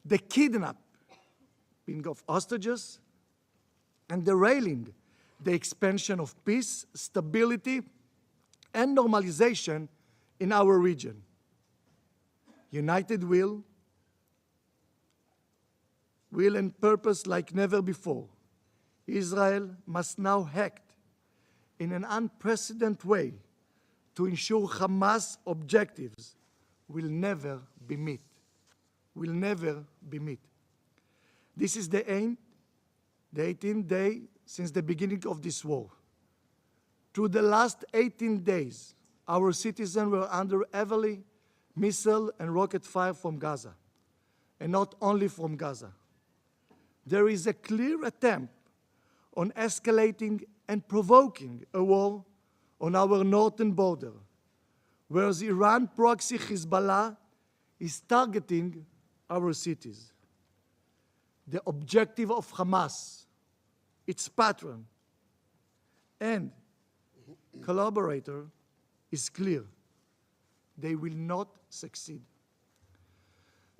[SPEAKER 7] the kidnapping of hostages, and derailing the expansion of peace, stability, and normalization in our region. United will and purpose like never before. Israel must now act in an unprecedented way to ensure Hamas objectives will never be met. Will never be met. This is the aim, the 18th day since the beginning of this war. Through the last 18 days, our citizens were under heavily missile and rocket fire from Gaza, and not only from Gaza. There is a clear attempt on escalating and provoking a war on our northern border, whereas Iran proxy Hezbollah is targeting our cities. The objective of Hamas, its patron and collaborator is clear. They will not succeed.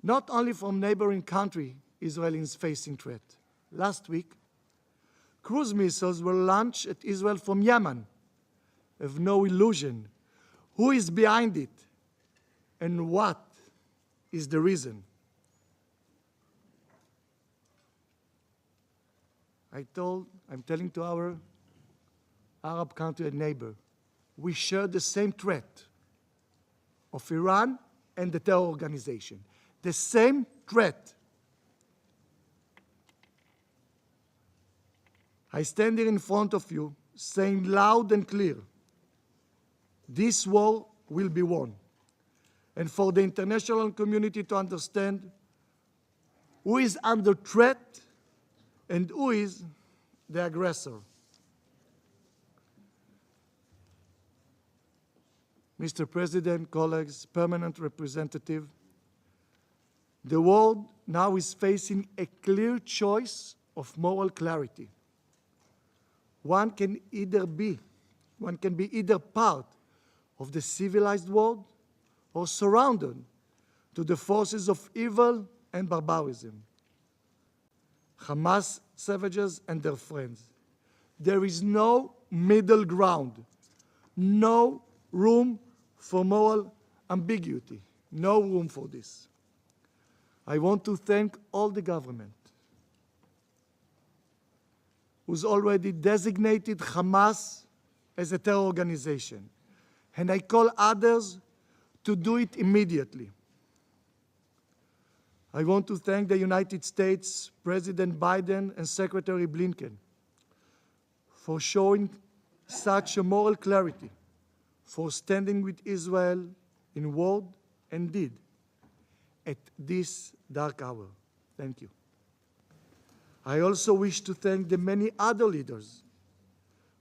[SPEAKER 7] Not only from neighboring country, Israel is facing threat. Last week, cruise missiles were launched at Israel from Yemen. Have no illusion who is behind it and what is the reason. I'm telling to our Arab country and neighbor, we share the same threat of Iran and the terror organization. The same threat. I stand here in front of you saying loud and clear, this war will be won. And for the international community to understand who is under threat and who is the aggressor. Mr. President, colleagues, permanent representative, the world now is facing a clear choice of moral clarity. One can be either part of the civilized world or surrounded to the forces of evil and barbarism. Hamas savages and their friends. There is no middle ground, no room for moral ambiguity, no room for this. I want to thank all the government who's already designated Hamas as a terror organization, and I call others to do it immediately. I want to thank the United States, President Biden and Secretary Blinken for showing such a moral clarity, for standing with Israel in word and deed at this dark hour. Thank you. I also wish to thank the many other leaders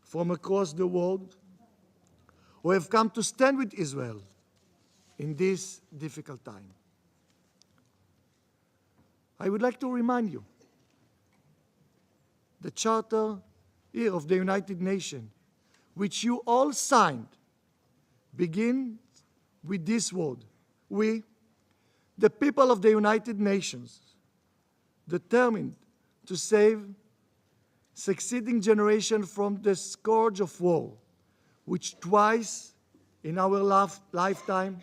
[SPEAKER 7] from across the world who have come to stand with Israel in this difficult time. I would like to remind you, the Charter here of the United Nations, which you all signed, begins with this word: we, the people of the United Nations, determined to save succeeding generation from the scourge of war, which twice in our lifetime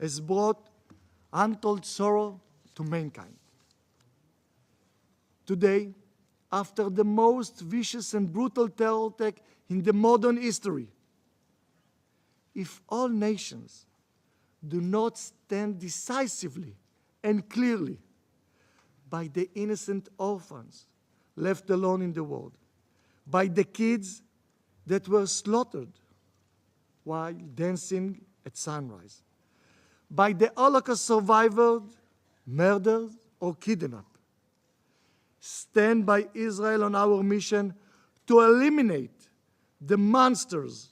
[SPEAKER 7] has brought untold sorrow to mankind. Today, after the most vicious and brutal terror attack in the modern history, if all nations do not stand decisively and clearly by the innocent orphans left alone in the world, by the kids that were slaughtered while dancing at sunrise, by the Holocaust survivors murdered or kidnapped. Stand by Israel on our mission to eliminate the monsters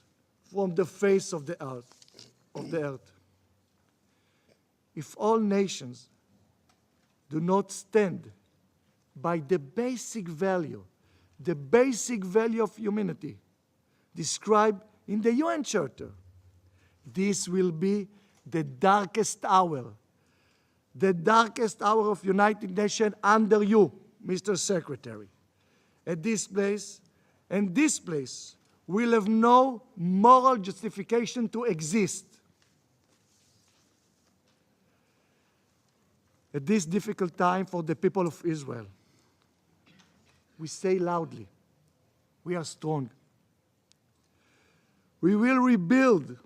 [SPEAKER 7] from the face of the earth. If all nations do not stand by the basic value of humanity described in the UN Charter, this will be the darkest hour of United Nations under you, Mr. Secretary. At this place, will have no moral justification to exist. At this difficult time for the people of Israel, we say loudly, we are strong. We will rebuild.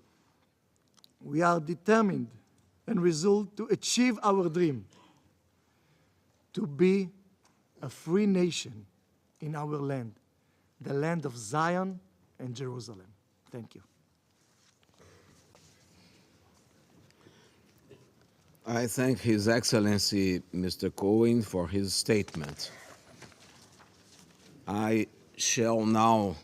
[SPEAKER 7] We are determined and resolved to achieve our dream, to be a free nation in our land, the land of Zion and Jerusalem. Thank you.
[SPEAKER 2] I thank His Excellency Mr. Cohen for his statement. I shall now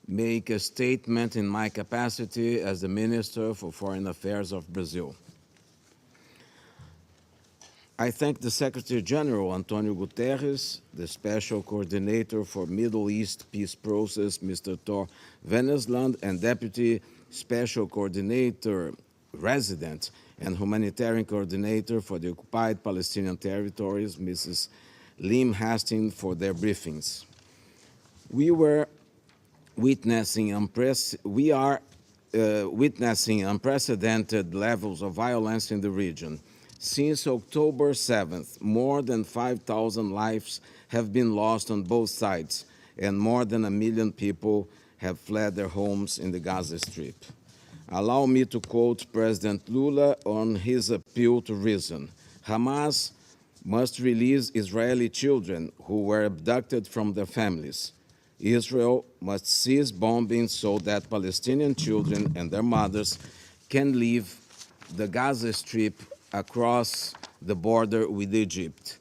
[SPEAKER 2] make a statement in my capacity as the Minister for Foreign Affairs of Brazil. I thank the Secretary General Antonio Guterres, the Special Coordinator for Middle East Peace Process, Mr. Thor Vennesland, and Deputy Special Coordinator Resident and Humanitarian Coordinator for the Occupied Palestinian Territories, Mrs. Lim Hastings, for their briefings. We are witnessing unprecedented levels of violence in the region. Since October 7th, more than 5,000 lives have been lost on both sides, and more than 1 million people have fled their homes in the Gaza Strip. Allow me to quote President Lula on his appeal to reason. Hamas must release Israeli children who were abducted from their families. Israel must cease bombing so that Palestinian children and their mothers can leave the Gaza Strip across the border with Egypt.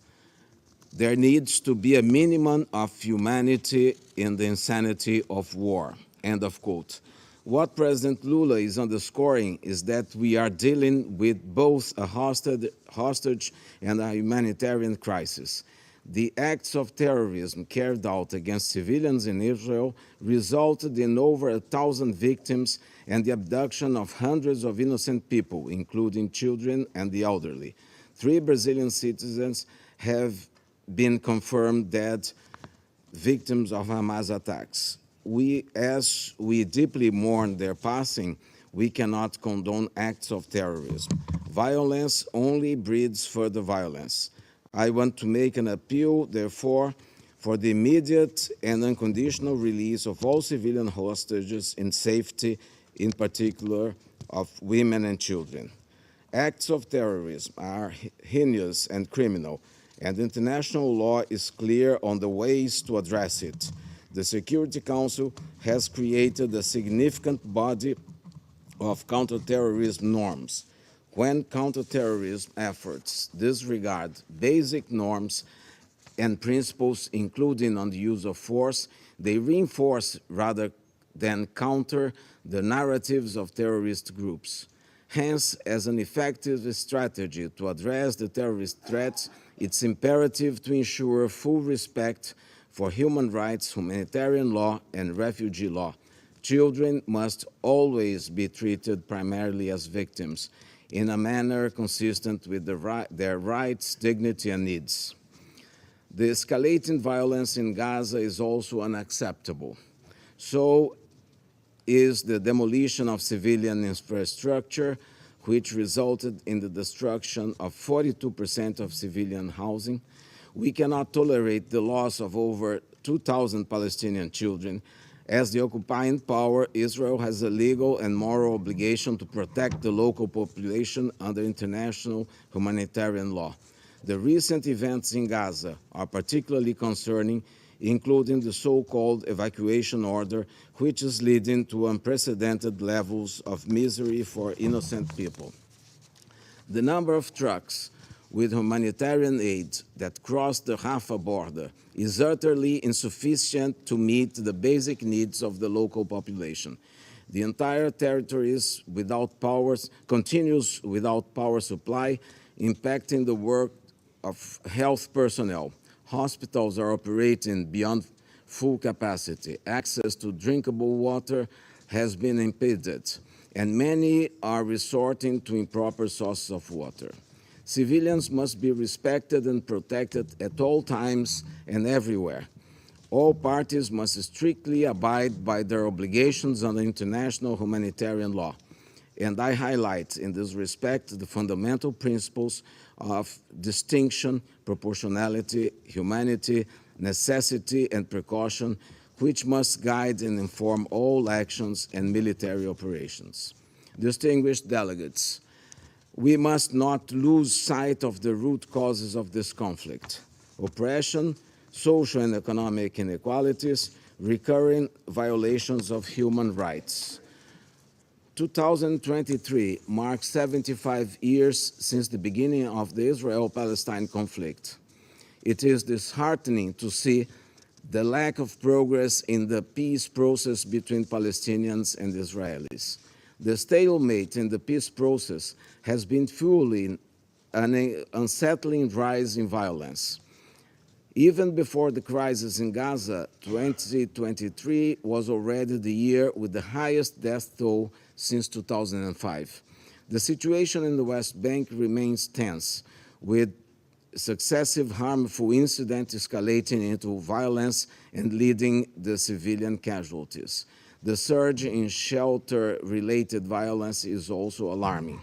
[SPEAKER 2] There needs to be a minimum of humanity in the insanity of war. End of quote. What President Lula is underscoring is that we are dealing with both a hostage and a humanitarian crisis. The acts of terrorism carried out against civilians in Israel resulted in over 1,000 victims and the abduction of hundreds of innocent people, including children and the elderly. 3 Brazilian citizens have been confirmed dead, victims of Hamas attacks. As we deeply mourn their passing, we cannot condone acts of terrorism. Violence only breeds further violence. I want to make an appeal, therefore, for the immediate and unconditional release of all civilian hostages in safety, in particular of women and children. Acts of terrorism are heinous and criminal, and international law is clear on the ways to address it. The Security Council has created a significant body of counterterrorism norms. When counterterrorism efforts disregard basic norms and principles, including on the use of force, they reinforce rather than counter the narratives of terrorist groups. Hence, as an effective strategy to address the terrorist threats, it's imperative to ensure full respect for human rights, humanitarian law, and refugee law. Children must always be treated primarily as victims. in a manner consistent with their rights, dignity, and needs. The escalating violence in Gaza is also unacceptable. So is the demolition of civilian infrastructure, which resulted in the destruction of 42% of civilian housing. We cannot tolerate the loss of over 2,000 Palestinian children. As the occupying power, Israel has a legal and moral obligation to protect the local population under international humanitarian law. The recent events in Gaza are particularly concerning, including the so-called evacuation order, which is leading to unprecedented levels of misery for innocent people. The number of trucks with humanitarian aid that cross the Rafah border is utterly insufficient to meet the basic needs of the local population. The entire territory continues without power supply, impacting the work of health personnel. Hospitals are operating beyond full capacity. Access to drinkable water has been impeded, and many are resorting to improper sources of water. Civilians must be respected and protected at all times and everywhere. All parties must strictly abide by their obligations under international humanitarian law. And I highlight in this respect the fundamental principles of distinction, proportionality, humanity, necessity, and precaution, which must guide and inform all actions and military operations. Distinguished delegates, we must not lose sight of the root causes of this conflict: oppression, social and economic inequalities, recurring violations of human rights. 2023 marks 75 years since the beginning of the Israel-Palestine conflict. It is disheartening to see the lack of progress in the peace process between Palestinians and Israelis. The stalemate in the peace process has been fueling an unsettling rise in violence. Even before the crisis in Gaza, 2023 was already the year with the highest death toll since 2005. The situation in the West Bank remains tense, with successive harmful incidents escalating into violence and leading to civilian casualties. The surge in shelter-related violence is also alarming.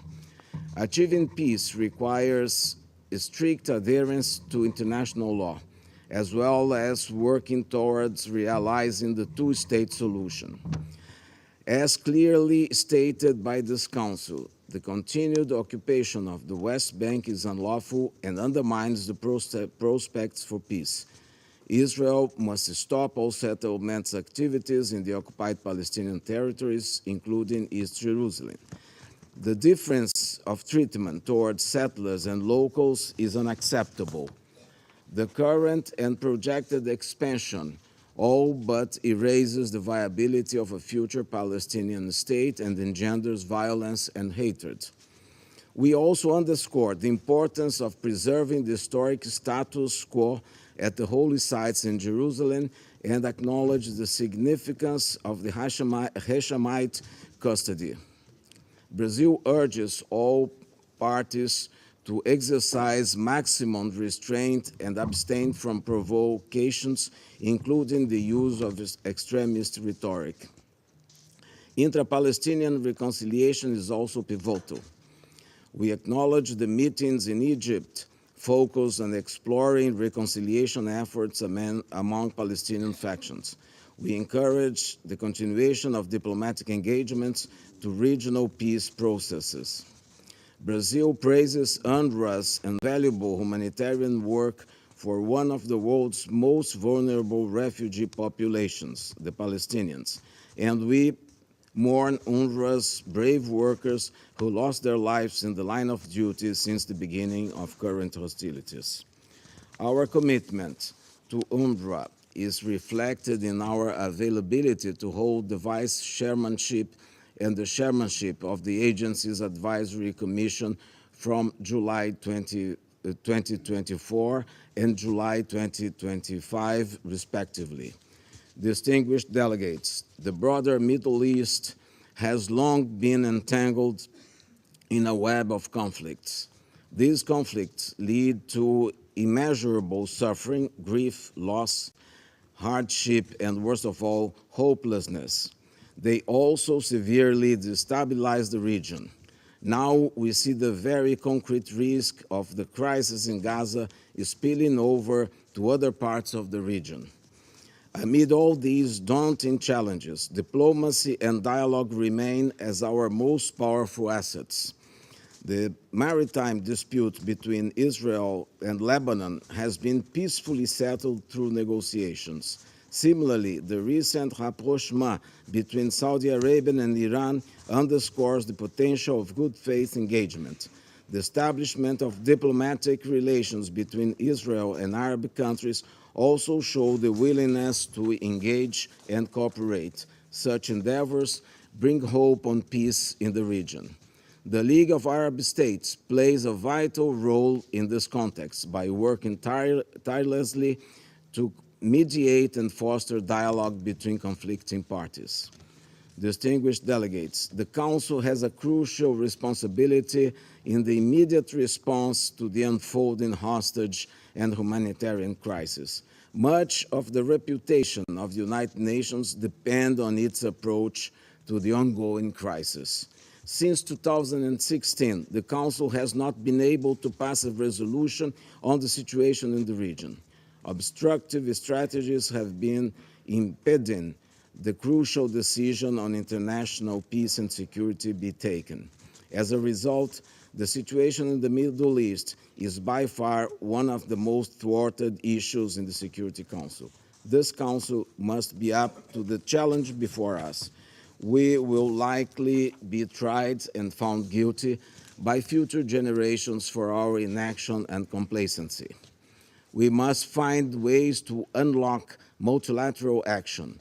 [SPEAKER 2] Achieving peace requires strict adherence to international law, as well as working towards realizing the two-state solution. As clearly stated by this Council, the continued occupation of the West Bank is unlawful and undermines the prospects for peace. Israel must stop all settlement activities in the occupied Palestinian territories, including East Jerusalem. The difference of treatment towards settlers and locals is unacceptable. The current and projected expansion all but erases the viability of a future Palestinian state and engenders violence and hatred. We also underscore the importance of preserving the historic status quo at the holy sites in Jerusalem and acknowledge the significance of the Hashemite custody. Brazil urges all parties to exercise maximum restraint and abstain from provocations, including the use of extremist rhetoric. Intra-Palestinian reconciliation is also pivotal. We acknowledge the meetings in Egypt focused on exploring reconciliation efforts among Palestinian factions. We encourage the continuation of diplomatic engagements to regional peace processes. Brazil praises UNRWA's invaluable humanitarian work for one of the world's most vulnerable refugee populations, the Palestinians, and we mourn UNRWA's brave workers who lost their lives in the line of duty since the beginning of current hostilities. Our commitment to UNRWA is reflected in our availability to hold the vice chairmanship and the chairmanship of the agency's advisory commission from July 2024 and July 2025, respectively. Distinguished delegates, the broader Middle East has long been entangled in a web of conflicts. These conflicts lead to immeasurable suffering, grief, loss, hardship, and worst of all, hopelessness. They also severely destabilize the region. Now we see the very concrete risk of the crisis in Gaza spilling over to other parts of the region. Amid all these daunting challenges, diplomacy and dialogue remain as our most powerful assets. The maritime dispute between Israel and Lebanon has been peacefully settled through negotiations. Similarly, the recent rapprochement between Saudi Arabia and Iran underscores the potential of good faith engagement. The establishment of diplomatic relations between Israel and Arab countries also show the willingness to engage and cooperate. Such endeavors bring hope on peace in the region. The League of Arab States plays a vital role in this context by working tirelessly to mediate and foster dialogue between conflicting parties. Distinguished delegates, the Council has a crucial responsibility in the immediate response to the unfolding hostage and humanitarian crisis. Much of the reputation of the United Nations depends on its approach to the ongoing crisis. Since 2016, the Council has not been able to pass a resolution on the situation in the region. Obstructive strategies have been impeding the crucial decision on international peace and security be taken. As a result, the situation in the Middle East is by far one of the most thwarted issues in the Security Council. This Council must be up to the challenge before us. We will likely be tried and found guilty by future generations for our inaction and complacency. We must find ways to unlock multilateral action.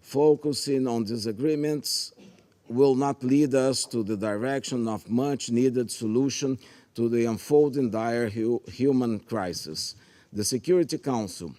[SPEAKER 2] Focusing on disagreements will not lead us to the direction of much-needed solution to the unfolding dire human crisis. The Security Council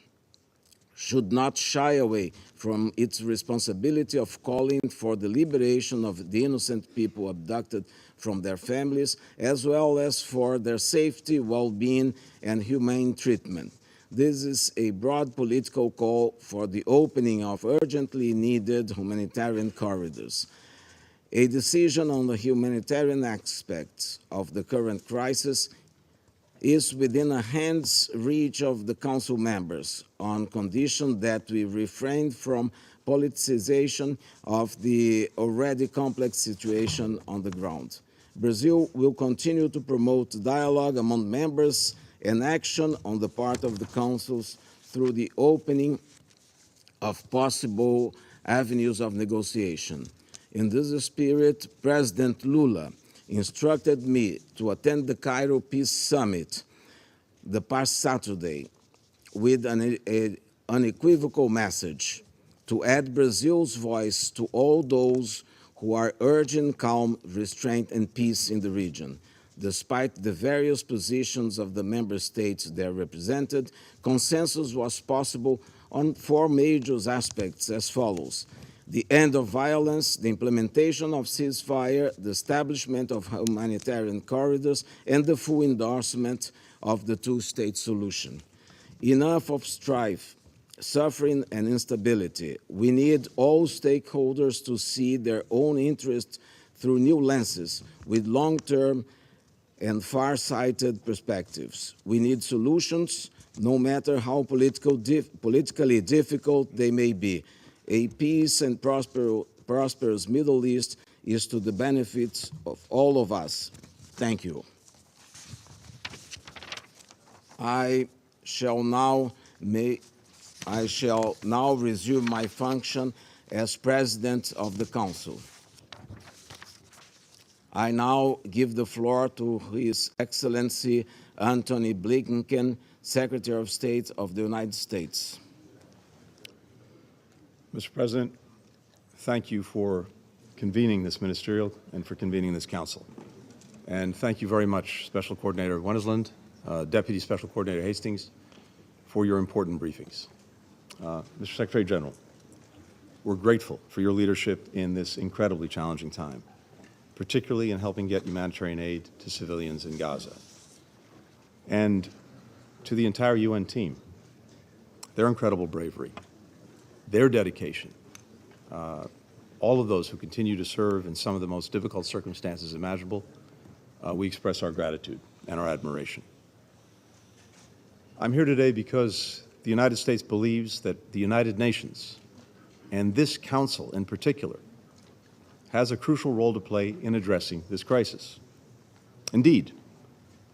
[SPEAKER 2] should not shy away from its responsibility of calling for the liberation of the innocent people abducted from their families, as well as for their safety, well-being, and humane treatment. This is a broad political call for the opening of urgently needed humanitarian corridors. A decision on the humanitarian aspects of the current crisis is within a hand's reach of the Council members on condition that we refrain from politicization of the already complex situation on the ground. Brazil will continue to promote dialogue among members and action on the part of the Councils through the opening of possible avenues of negotiation. In this spirit, President Lula instructed me to attend the Cairo Peace Summit the past Saturday with an unequivocal message to add Brazil's voice to all those who are urging calm, restraint, and peace in the region. Despite the various positions of the member states there represented, consensus was possible on four major aspects as follows: the end of violence, the implementation of ceasefire, the establishment of humanitarian corridors, and the full endorsement of the two-state solution. Enough of strife, suffering, and instability. We need all stakeholders to see their own interests through new lenses with long-term and far-sighted perspectives. We need solutions, no matter how politically difficult they may be. A peace and prosperous Middle East is to the benefit of all of us. Thank you. I shall now resume my function as President of the Council. I now give the floor to His Excellency Antony Blinken, Secretary of State of the United States.
[SPEAKER 9] Mr. President, thank you for convening this ministerial and for convening this council. And thank you very much, Special Coordinator Wennesland, Deputy Special Coordinator Hastings, for your important briefings. Mr. Secretary General, we're grateful for your leadership in this incredibly challenging time. particularly in helping get humanitarian aid to civilians in Gaza. And to the entire UN team, their incredible bravery, their dedication, all of those who continue to serve in some of the most difficult circumstances imaginable, we express our gratitude and our admiration. I'm here today because the United States believes that the United Nations, and this Council in particular, has a crucial role to play in addressing this crisis. Indeed,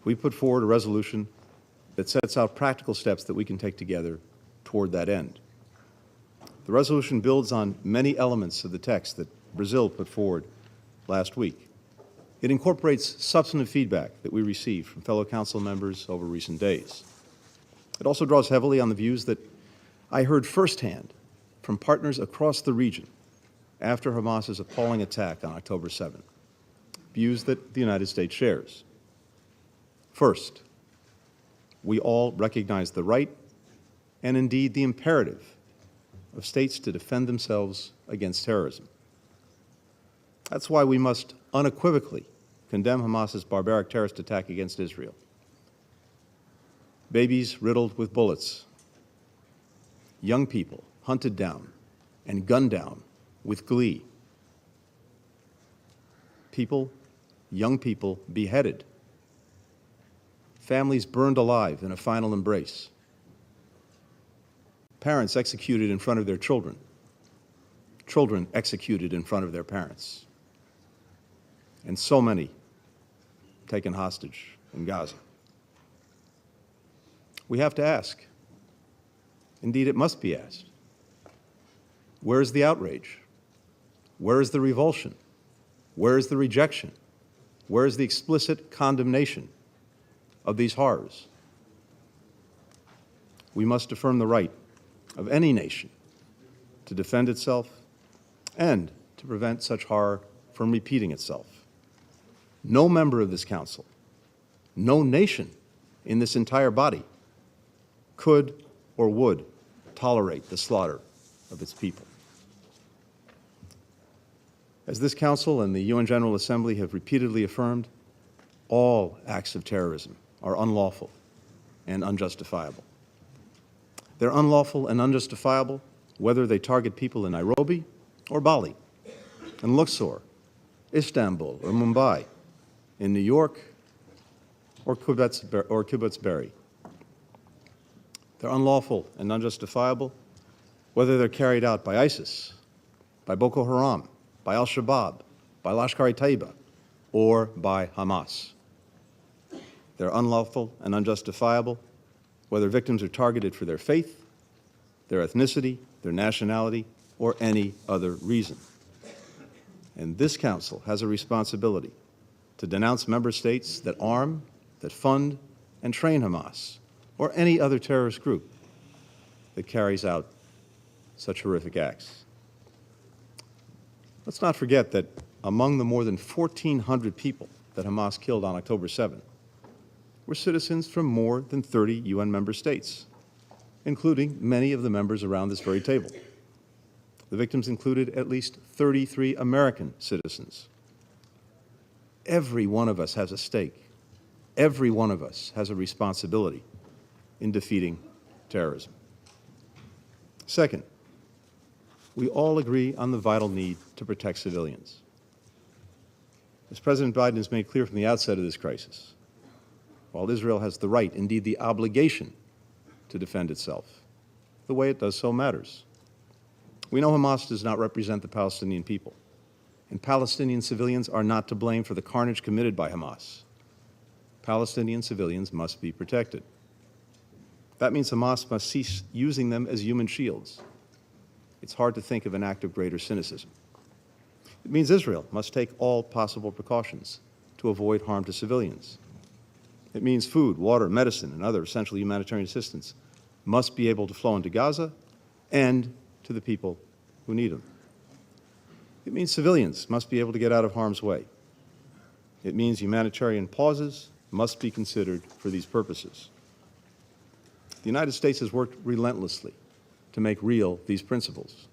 [SPEAKER 9] we put forward a resolution that sets out practical steps that we can take together toward that end. The resolution builds on many elements of the text that Brazil put forward last week. It incorporates substantive feedback that we received from fellow Council members over recent days. It also draws heavily on the views that I heard firsthand from partners across the region after Hamas's appalling attack on October 7th, views that the United States shares. First, we all recognize the right and indeed the imperative of states to defend themselves against terrorism. That's why we must unequivocally condemn Hamas's barbaric terrorist attack against Israel. Babies riddled with bullets, young people hunted down and gunned down with glee, young people beheaded, families burned alive in a final embrace, parents executed in front of their children, children executed in front of their parents, and so many taken hostage in Gaza. We have to ask, indeed it must be asked, where is the outrage? Where is the revulsion? Where is the rejection? Where is the explicit condemnation of these horrors? We must affirm the right of any nation to defend itself and to prevent such horror from repeating itself. No member of this Council, no nation in this entire body could or would tolerate the slaughter of its people. As this Council and the UN General Assembly have repeatedly affirmed, all acts of terrorism are unlawful and unjustifiable. They're unlawful and unjustifiable whether they target people in Nairobi or Bali, in Luxor, Istanbul or Mumbai, in New York or Kibbutz Berry. They're unlawful and unjustifiable whether they're carried out by ISIS, by Boko Haram, by Al-Shabaab, by Lashkar-e-Taiba, or by Hamas. They're unlawful and unjustifiable whether victims are targeted for their faith, their ethnicity, their nationality, or any other reason. And this Council has a responsibility to denounce member states that arm, that fund, and train Hamas, or any other terrorist group that carries out such horrific acts. Let's not forget that among the more than 1,400 people that Hamas killed on October 7th were citizens from more than 30 UN member states, including many of the members around this very table. The victims included at least 33 American citizens. Every one of us has a stake. Every one of us has a responsibility in defeating terrorism. Second, we all agree on the vital need to protect civilians. As President Biden has made clear from the outset of this crisis, while Israel has the right, indeed the obligation, to defend itself, the way it does so matters. We know Hamas does not represent the Palestinian people, and Palestinian civilians are not to blame for the carnage committed by Hamas. Palestinian civilians must be protected. That means Hamas must cease using them as human shields. It's hard to think of an act of greater cynicism. It means Israel must take all possible precautions to avoid harm to civilians. It means food, water, medicine, and other essential humanitarian assistance must be able to flow into Gaza and to the people who need them. It means civilians must be able to get out of harm's way. It means humanitarian pauses must be considered for these purposes. The United States has worked relentlessly to make real these principles.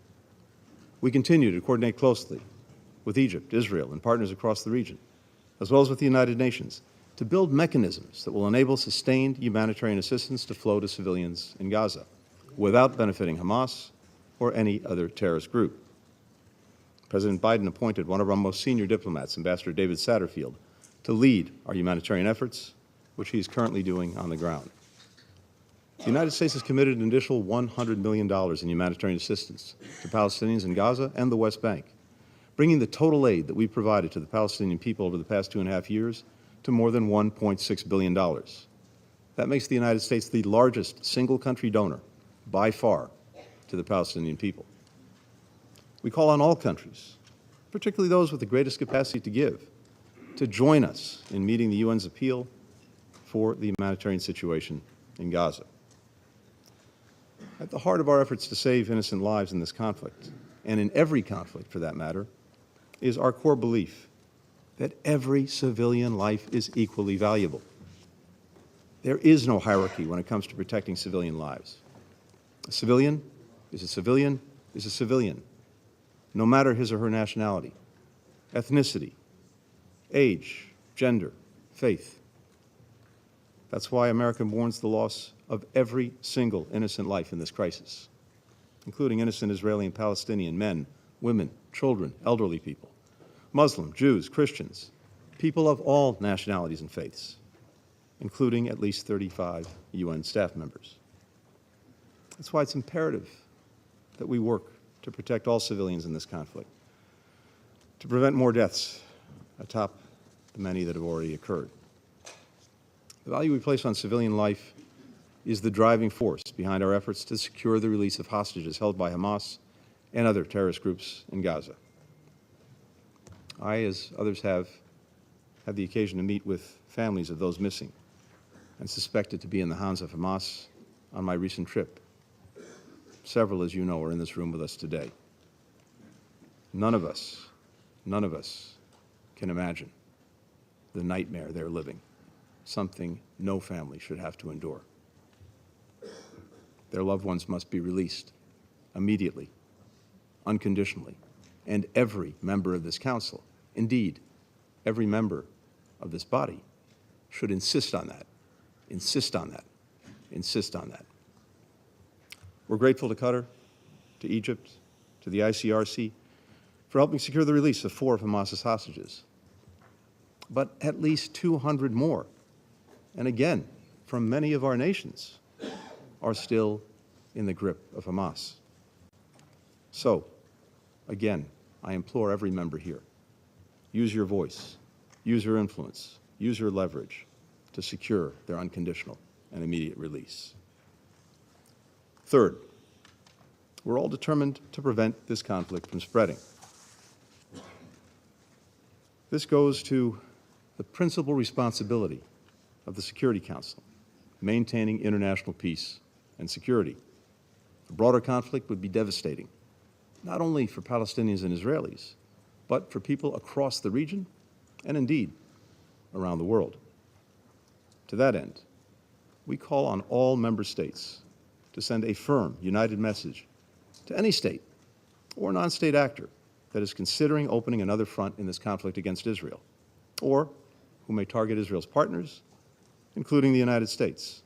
[SPEAKER 9] We continue to coordinate closely with Egypt, Israel, and partners across the region, as well as with the United Nations, to build mechanisms that will enable sustained humanitarian assistance to flow to civilians in Gaza without benefiting Hamas or any other terrorist group. President Biden appointed one of our most senior diplomats, Ambassador David Satterfield, to lead our humanitarian efforts, which he is currently doing on the ground. The United States has committed an additional $100 million in humanitarian assistance to Palestinians in Gaza and the West Bank, bringing the total aid that we've provided to the Palestinian people over the past 2.5 years to more than $1.6 billion. That makes the United States the largest single country donor, by far, to the Palestinian people. We call on all countries, particularly those with the greatest capacity to give, to join us in meeting the UN's appeal for the humanitarian situation in Gaza. At the heart of our efforts to save innocent lives in this conflict, and in every conflict for that matter, is our core belief that every civilian life is equally valuable. There is no hierarchy when it comes to protecting civilian lives. A civilian is a civilian is a civilian, no matter his or her nationality, ethnicity, age, gender, faith. That's why America mourns the loss of every single innocent life in this crisis, including innocent Israeli and Palestinian men, women, children, elderly people, Muslim, Jews, Christians, people of all nationalities and faiths, including at least 35 UN staff members. That's why it's imperative that we work to protect all civilians in this conflict, to prevent more deaths atop the many that have already occurred. The value we place on civilian life is the driving force behind our efforts to secure the release of hostages held by Hamas and other terrorist groups in Gaza. I, as others have, had the occasion to meet with families of those missing and suspected to be in the hands of Hamas on my recent trip. Several, as you know, are in this room with us today. None of us can imagine the nightmare they're living, something no family should have to endure. Their loved ones must be released immediately, unconditionally, and every member of this council, indeed, every member of this body, should insist on that, insist on that, insist on that. We're grateful to Qatar, to Egypt, to the ICRC for helping secure the release of 4 of Hamas's hostages. But at least 200 more, and again, from many of our nations, are still in the grip of Hamas. So, again, I implore every member here, use your voice, use your influence, use your leverage to secure their unconditional and immediate release. Third, we're all determined to prevent this conflict from spreading. This goes to the principal responsibility of the Security Council, maintaining international peace and security. A broader conflict would be devastating, not only for Palestinians and Israelis, but for people across the region and indeed around the world. To that end, we call on all member states to send a firm, united message to any state or non-state actor that is considering opening another front in this conflict against Israel, or who may target Israel's partners, including the United States.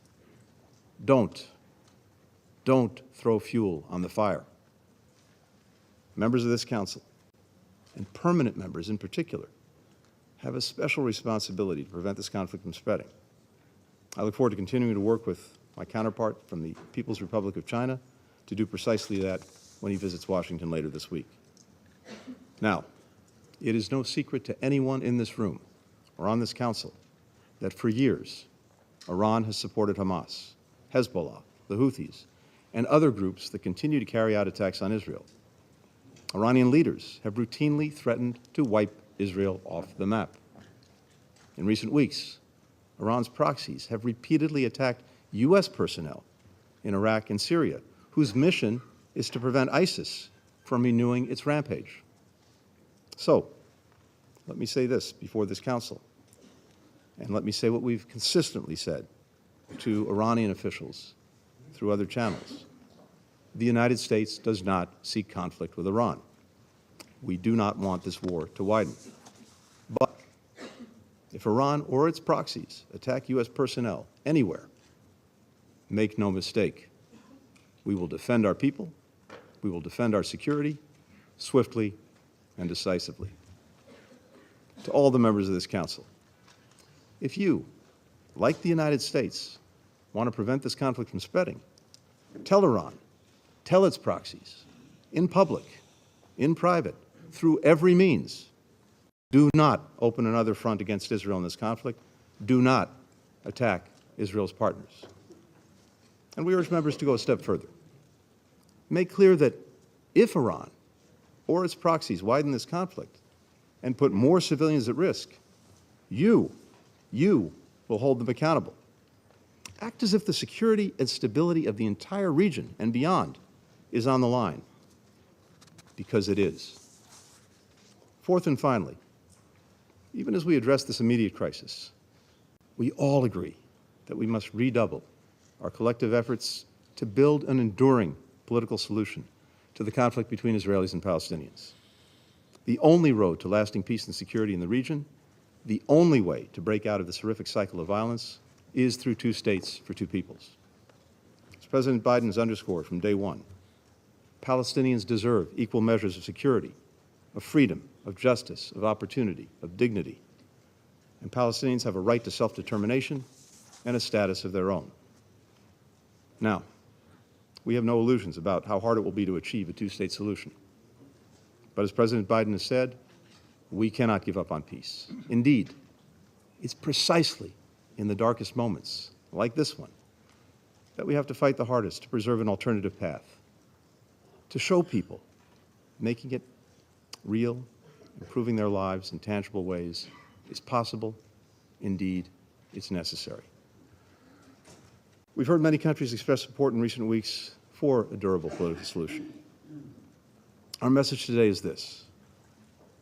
[SPEAKER 9] Don't throw fuel on the fire. Members of this council, and permanent members in particular, have a special responsibility to prevent this conflict from spreading. I look forward to continuing to work with my counterpart from the People's Republic of China to do precisely that when he visits Washington later this week. Now, it is no secret to anyone in this room or on this council that for years, Iran has supported Hamas, Hezbollah, the Houthis, and other groups that continue to carry out attacks on Israel. Iranian leaders have routinely threatened to wipe Israel off the map. In recent weeks, Iran's proxies have repeatedly attacked U.S. personnel in Iraq and Syria, whose mission is to prevent ISIS from renewing its rampage. So, let me say this before this council, and let me say what we've consistently said to Iranian officials through other channels. The United States does not seek conflict with Iran. We do not want this war to widen. But if Iran or its proxies attack U.S. personnel anywhere, make no mistake, we will defend our people, we will defend our security swiftly and decisively. To all the members of this Council, if you, like the United States, want to prevent this conflict from spreading, tell Iran, tell its proxies, in public, in private, through every means, do not open another front against Israel in this conflict. Do not attack Israel's partners. And we urge members to go a step further. Make clear that if Iran or its proxies widen this conflict and put more civilians at risk, you will hold them accountable. Act as if the security and stability of the entire region and beyond is on the line, because it is. Fourth and finally, even as we address this immediate crisis, we all agree that we must redouble our collective efforts to build an enduring political solution to the conflict between Israelis and Palestinians. The only road to lasting peace and security in the region, the only way to break out of this horrific cycle of violence, is through two states for two peoples. As President Biden has underscored from day one, Palestinians deserve equal measures of security, of freedom, of justice, of opportunity, of dignity. And Palestinians have a right to self-determination and a status of their own. Now, we have no illusions about how hard it will be to achieve a two-state solution. But as President Biden has said, we cannot give up on peace. Indeed, it's precisely in the darkest moments, like this one, that we have to fight the hardest to preserve an alternative path, to show people making it real, improving their lives in tangible ways is possible. Indeed, it's necessary. We've heard many countries express support in recent weeks for a durable political solution. Our message today is this: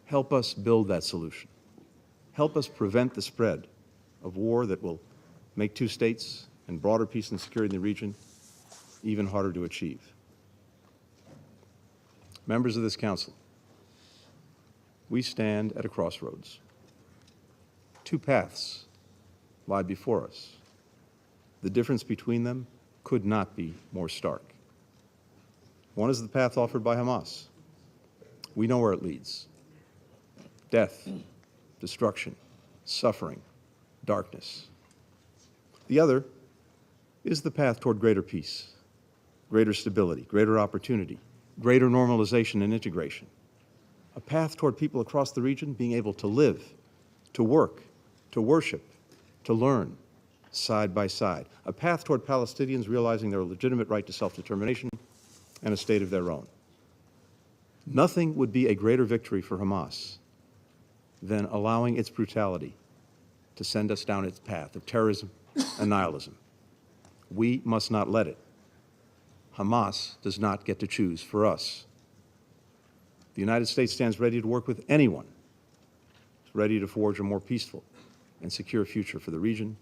[SPEAKER 9] help us build that solution. Help us prevent the spread of war that will make two states and broader peace and security in the region even harder to achieve. Members of this Council, we stand at a crossroads. Two paths lie before us. The difference between them could not be more stark. One is the path offered by Hamas. We know where it leads: death, destruction, suffering, darkness. The other is the path toward greater peace, greater stability, greater opportunity, greater normalization and integration. A path toward people across the region being able to live, to work, to worship, to learn, side by side. A path toward Palestinians realizing their legitimate right to self-determination and a state of their own. Nothing would be a greater victory for Hamas than allowing its brutality to send us down its path of terrorism and nihilism. We must not let it. Hamas does not get to choose for us. The United States stands ready to work with anyone who's ready to forge a more peaceful and secure future for the region,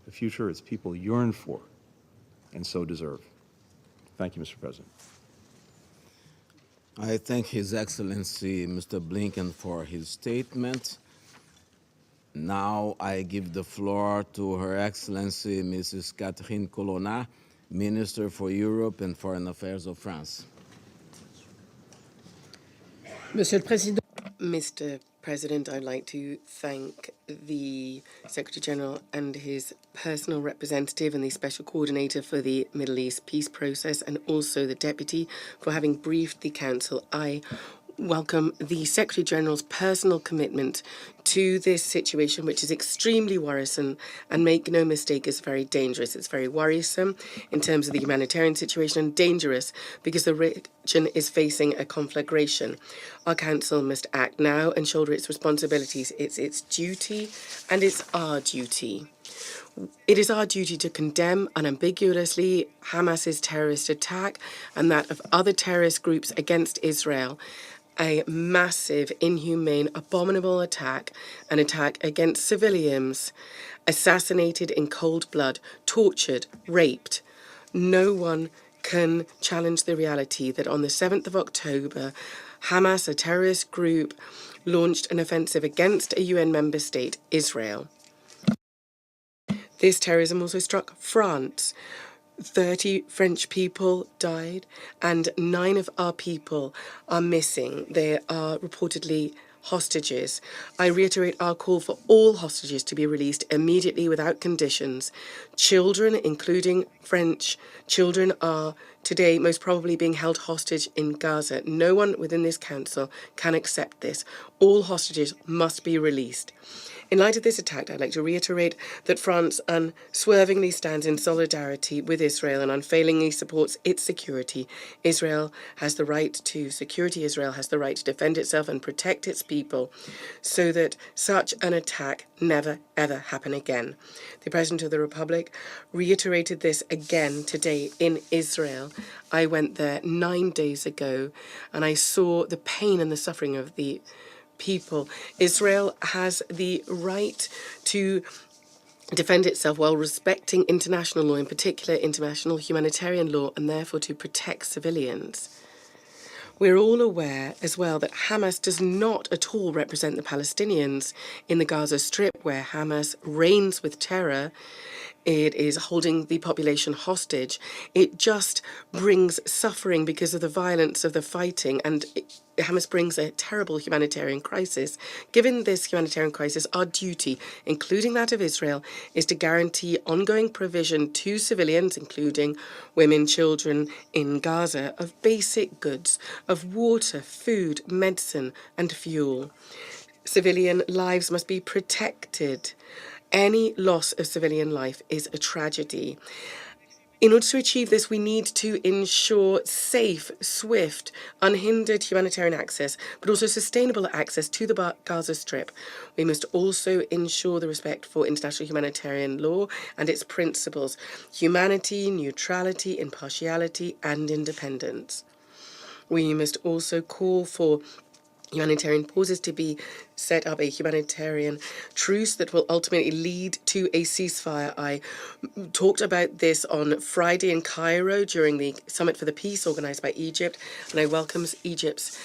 [SPEAKER 9] the future its people yearn for and so deserve. Thank you, Mr. President.
[SPEAKER 2] I thank His Excellency Mr. Blinken for his statement. Now I give the floor to Her Excellency Mrs. Catherine Colonna, Minister for Europe and Foreign Affairs of France.
[SPEAKER 10] Mr. President, I'd like to thank the Secretary General and his personal representative and the Special Coordinator for the Middle East peace process, and also the Deputy for having briefed the Council. I welcome the Secretary General's personal commitment to this situation, which is extremely worrisome, and make no mistake, is very dangerous. It's very worrisome in terms of the humanitarian situation, and dangerous because the region is facing a conflagration. Our Council must act now and shoulder its responsibilities. It's its duty, and it's our duty. It is our duty to condemn unambiguously Hamas's terrorist attack and that of other terrorist groups against Israel. A massive, inhumane, abominable attack, an attack against civilians, assassinated in cold blood, tortured, raped. No one can challenge the reality that on the 7th of October, Hamas, a terrorist group, launched an offensive against a UN member state, Israel. This terrorism also struck France. 30 French people died, and 9 of our people are missing. They are reportedly hostages. I reiterate our call for all hostages to be released immediately without conditions. Children, including French children, are today most probably being held hostage in Gaza. No one within this council can accept this. All hostages must be released. In light of this attack, I'd like to reiterate that France unswervingly stands in solidarity with Israel and unfailingly supports its security. Israel has the right to security. Israel has the right to defend itself and protect its people so that such an attack never, ever happen again. The President of the Republic reiterated this again today in Israel. I went there 9 days ago and I saw the pain and the suffering of the people. Israel has the right to defend itself while respecting international law, in particular international humanitarian law, and therefore to protect civilians. We're all aware as well that Hamas does not at all represent the Palestinians in the Gaza Strip, where Hamas reigns with terror. It is holding the population hostage. It just brings suffering because of the violence of the fighting, and Hamas brings a terrible humanitarian crisis. Given this humanitarian crisis, our duty, including that of Israel, is to guarantee ongoing provision to civilians, including women, children in Gaza, of basic goods, of water, food, medicine, and fuel. Civilian lives must be protected. Any loss of civilian life is a tragedy. In order to achieve this, we need to ensure safe, swift, unhindered humanitarian access, but also sustainable access to the Gaza Strip. We must also ensure the respect for international humanitarian law and its principles: humanity, neutrality, impartiality, and independence. We must also call for humanitarian pauses to be set up, a humanitarian truce that will ultimately lead to a ceasefire. I talked about this on Friday in Cairo during the Summit for the Peace organised by Egypt, and I welcome Egypt's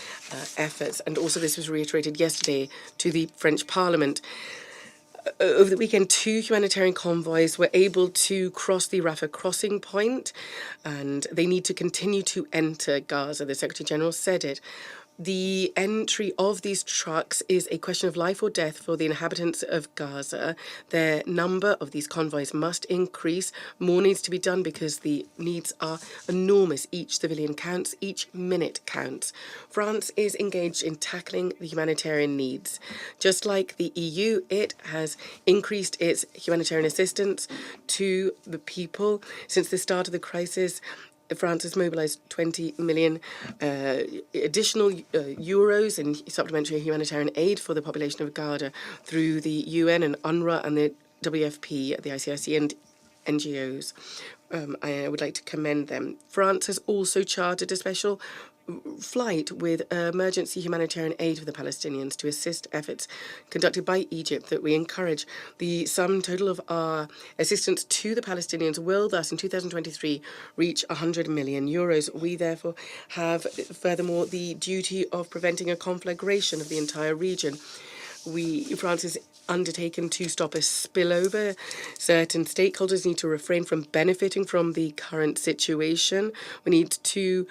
[SPEAKER 10] efforts. And also this was reiterated yesterday to the French Parliament. Over the weekend, 2 humanitarian convoys were able to cross the Rafah crossing point, and they need to continue to enter Gaza. The Secretary General said it. The entry of these trucks is a question of life or death for the inhabitants of Gaza. The number of these convoys must increase. More needs to be done because the needs are enormous. Each civilian counts, each minute counts. France is engaged in tackling the humanitarian needs. Just like the EU, it has increased its humanitarian assistance to the people. Since the start of the crisis, France has mobilised 20 million additional euros in supplementary humanitarian aid for the population of Gaza through the UN and UNRWA and the WFP, the ICRC and NGOs. I would like to commend them. France has also chartered a special flight with emergency humanitarian aid for the Palestinians to assist efforts conducted by Egypt that we encourage. The sum total of our assistance to the Palestinians will thus in 2023 reach 100 million euros. We therefore have furthermore the duty of preventing a conflagration of the entire region. France is undertaken to stop a spillover. Certain stakeholders need to refrain from benefiting from the current situation. We need to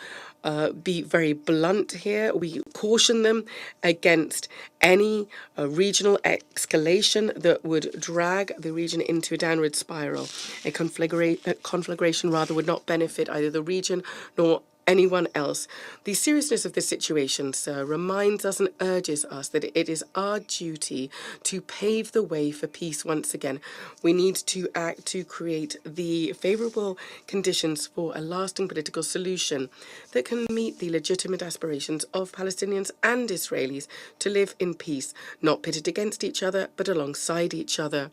[SPEAKER 10] be very blunt here. We caution them against any regional escalation that would drag the region into a downward spiral. A conflagration rather would not benefit either the region nor anyone else. The seriousness of this situation, sir, reminds us and urges us that it is our duty to pave the way for peace once again. We need to act to create the favourable conditions for a lasting political solution that can meet the legitimate aspirations of Palestinians and Israelis to live in peace, not pitted against each other, but alongside each other.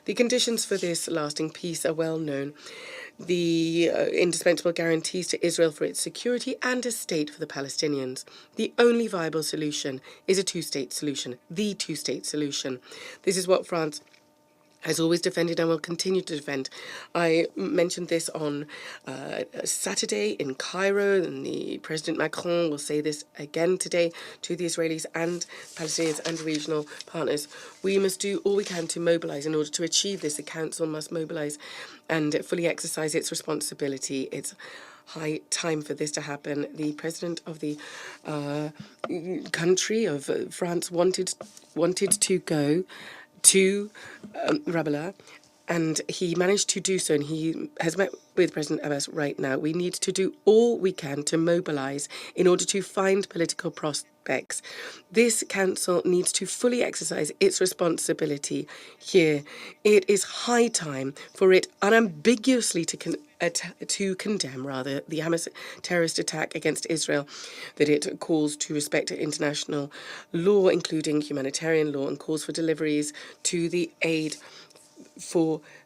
[SPEAKER 10] The conditions for this lasting peace are well known. The indispensable guarantees to Israel for its security and a state for the Palestinians. The only viable solution is a two-state solution, the two-state solution. This is what France has always defended and will continue to defend. I mentioned this on Saturday in Cairo, and the President Macron will say this again today to the Israelis and Palestinians and regional partners. We must do all we can to mobilise in order to achieve this. The Council must mobilise and fully exercise its responsibility. It's high time for this to happen. The President of the country of France wanted to go to Rabballah, and he managed to do so, and he has met with President Abbas right now. We need to do all we can to mobilise in order to find political prospects. This council needs to fully exercise its responsibility here. It is high time for it unambiguously to condemn the Hamas terrorist attack against Israel, that it calls to respect international law, including humanitarian law, and calls for deliveries to the aid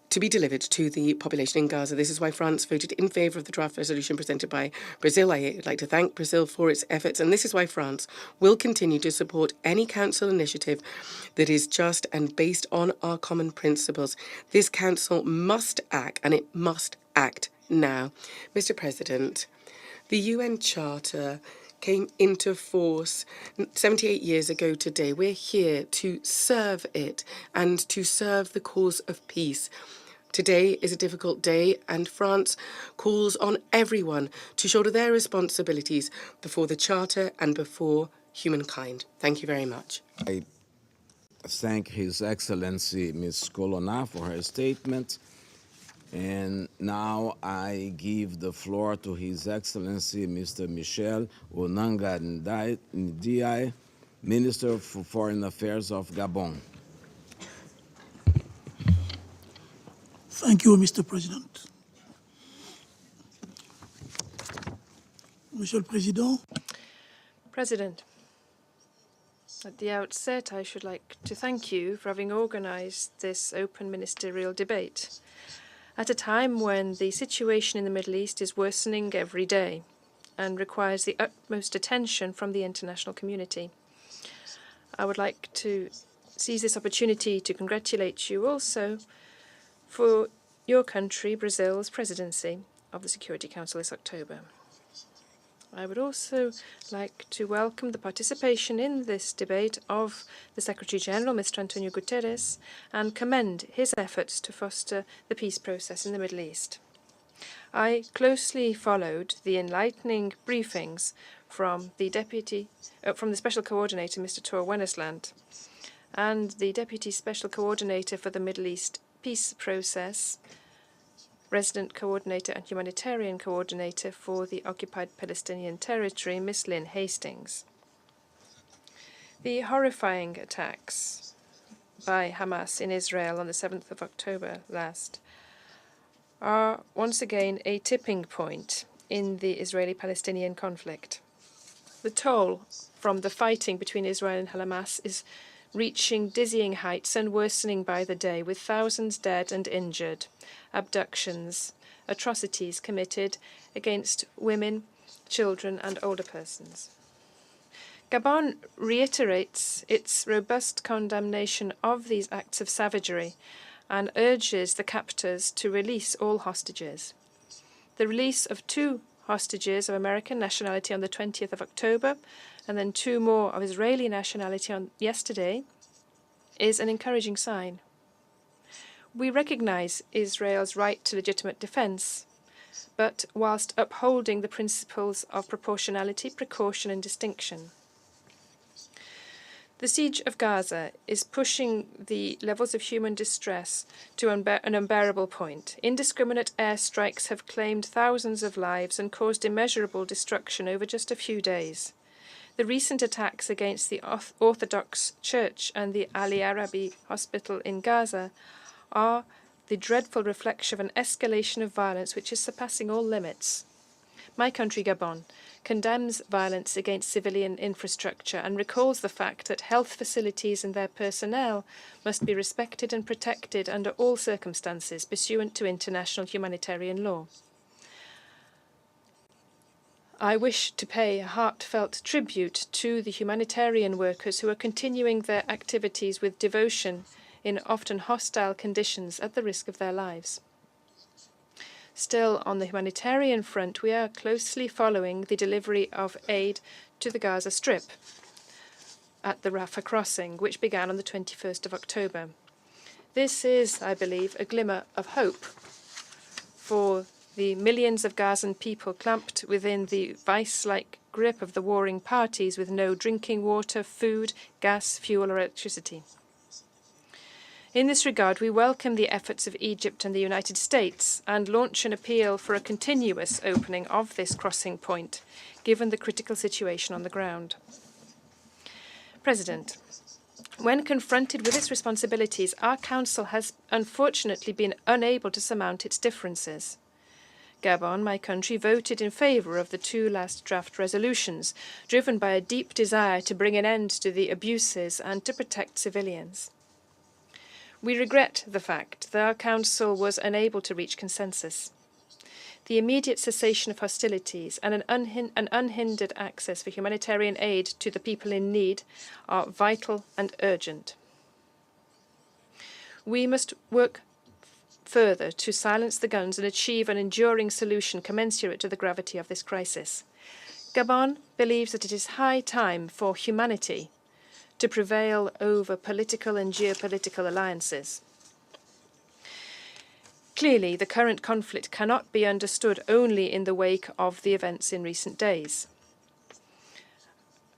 [SPEAKER 10] to be delivered to the population in Gaza. This is why France voted in favour of the draft resolution presented by Brazil. I would like to thank Brazil for its efforts, and this is why France will continue to support any council initiative that is just and based on our common principles. This council must act, and it must act now. Mr. President, the UN Charter came into force 78 years ago today. We're here to serve it and to serve the cause of peace. Today is a difficult day, and France calls on everyone to shoulder their responsibilities before the Charter and before humankind. Thank you very much.
[SPEAKER 2] I thank His Excellency Ms. Colonna for her statement. And now I give the floor to His Excellency Mr. Michel Onanga Ndiaye, Minister for Foreign Affairs of Gabon.
[SPEAKER 11] Thank you, Mr. President. Monsieur le Président.
[SPEAKER 12] President, at the outset, I should like to thank you for having organised this open ministerial debate at a time when the situation in the Middle East is worsening every day and requires the utmost attention from the international community. I would like to seize this opportunity to congratulate you also for your country, Brazil's presidency of the Security Council this October. I would also like to welcome the participation in this debate of the Secretary-General, Mr. Antonio Guterres, and commend his efforts to foster the peace process in the Middle East. I closely followed the enlightening briefings from the Special Coordinator, Mr. Tor Wennesland, and the Deputy Special Coordinator for the Middle East Peace Process, Resident Coordinator and Humanitarian Coordinator for the Occupied Palestinian Territory, Ms. Lynn Hastings. The horrifying attacks by Hamas in Israel on the 7th of October last are once again a tipping point in the Israeli-Palestinian conflict. The toll from the fighting between Israel and Hamas is reaching dizzying heights and worsening by the day, with thousands dead and injured, abductions, atrocities committed against women, children, and older persons. Gabon reiterates its robust condemnation of these acts of savagery and urges the captors to release all hostages. The release of 2 hostages of American nationality on the 20th of October and then 2 more of Israeli nationality on yesterday is an encouraging sign. We recognize Israel's right to legitimate defense, but whilst upholding the principles of proportionality, precaution, and distinction. The siege of Gaza is pushing the levels of human distress to an unbearable point. Indiscriminate airstrikes have claimed thousands of lives and caused immeasurable destruction over just a few days. The recent attacks against the Orthodox Church and the Ali Arabi Hospital in Gaza are the dreadful reflection of an escalation of violence which is surpassing all limits. My country, Gabon, condemns violence against civilian infrastructure and recalls the fact that health facilities and their personnel must be respected and protected under all circumstances pursuant to international humanitarian law. I wish to pay a heartfelt tribute to the humanitarian workers who are continuing their activities with devotion in often hostile conditions at the risk of their lives. Still, on the humanitarian front, we are closely following the delivery of aid to the Gaza Strip at the Rafah crossing, which began on the 21st of October. This is, I believe, a glimmer of hope for the millions of Gazan people clamped within the vice-like grip of the warring parties with no drinking water, food, gas, fuel or electricity. In this regard, we welcome the efforts of Egypt and the United States and launch an appeal for a continuous opening of this crossing point, given the critical situation on the ground. President, when confronted with its responsibilities, our Council has unfortunately been unable to surmount its differences. Gabon, my country, voted in favour of the two last draft resolutions, driven by a deep desire to bring an end to the abuses and to protect civilians. We regret the fact that our Council was unable to reach consensus. The immediate cessation of hostilities and an unhindered access for humanitarian aid to the people in need are vital and urgent. We must work further to silence the guns and achieve an enduring solution commensurate to the gravity of this crisis. Gabon believes that it is high time for humanity to prevail over political and geopolitical alliances. Clearly, the current conflict cannot be understood only in the wake of the events in recent days.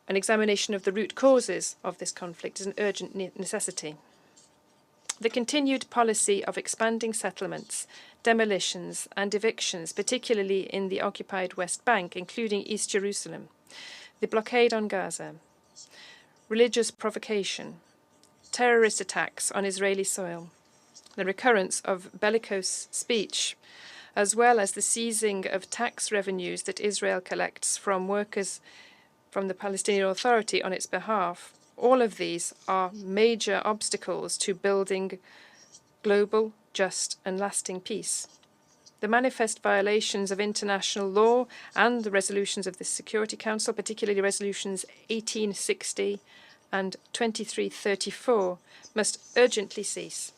[SPEAKER 12] An examination of the root causes of this conflict is an urgent necessity. The continued policy of expanding settlements, demolitions and evictions, particularly in the occupied West Bank, including East Jerusalem, the blockade on Gaza, religious provocation, terrorist attacks on Israeli soil, the recurrence of bellicose speech, as well as the seizing of tax revenues that Israel collects from workers from the Palestinian Authority on its behalf. All of these are major obstacles to building global, just and lasting peace. The manifest violations of international law and the resolutions of the Security Council, particularly resolutions 1860 and 2334, must urgently cease.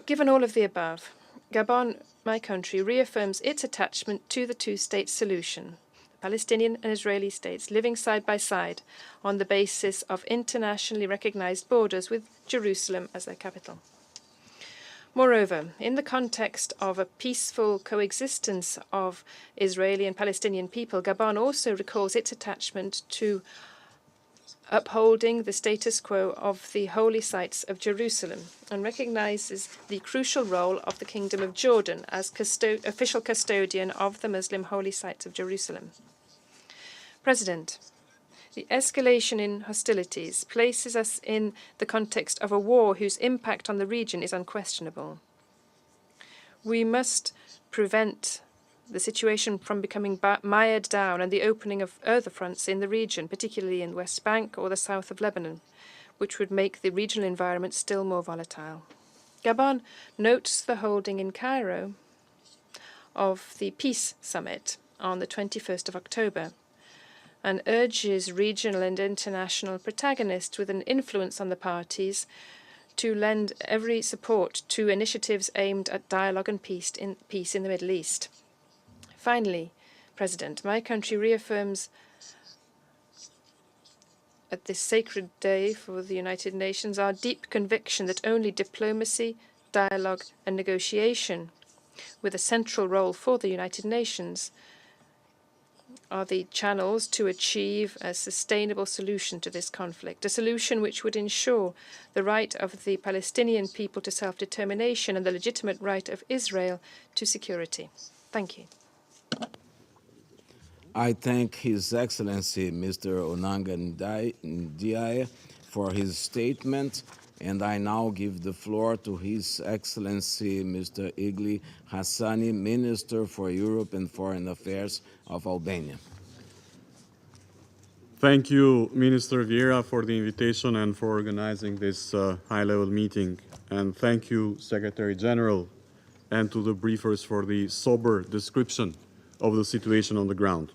[SPEAKER 12] Given all of the above, Gabon, my country, reaffirms its attachment to the two-state solution, Palestinian and Israeli states living side by side on the basis of internationally recognized borders with Jerusalem as their capital. Moreover, in the context of a peaceful coexistence of Israeli and Palestinian people, Gabon also recalls its attachment to upholding the status quo of the holy sites of Jerusalem and recognizes the crucial role of the Kingdom of Jordan as official custodian of the Muslim holy sites of Jerusalem. President, the escalation in hostilities places us in the context of a war whose impact on the region is unquestionable. We must prevent the situation from becoming mired down and the opening of other fronts in the region, particularly in the West Bank or the south of Lebanon, which would make the regional environment still more volatile. Gabon notes the holding in Cairo of the Peace Summit on the 21st of October and urges regional and international protagonists with an influence on the parties to lend every support to initiatives aimed at dialogue and peace in the Middle East. Finally, President, my country reaffirms at this sacred day for the United Nations our deep conviction that only diplomacy, dialogue and negotiation, with a central role for the United Nations, are the channels to achieve a sustainable solution to this conflict, a solution which would ensure the right of the Palestinian people to self-determination and the legitimate right of Israel to security. Thank you.
[SPEAKER 2] I thank His Excellency Mr. Onanga Ndiaye for his statement, and I now give the floor to His Excellency Mr. Igli Hassani, Minister for Europe and Foreign Affairs of Albania.
[SPEAKER 13] Thank you, Minister Vieira, for the invitation and for organizing this high-level meeting. And thank you, Secretary General, and to the briefers for the sober description of the situation on the ground.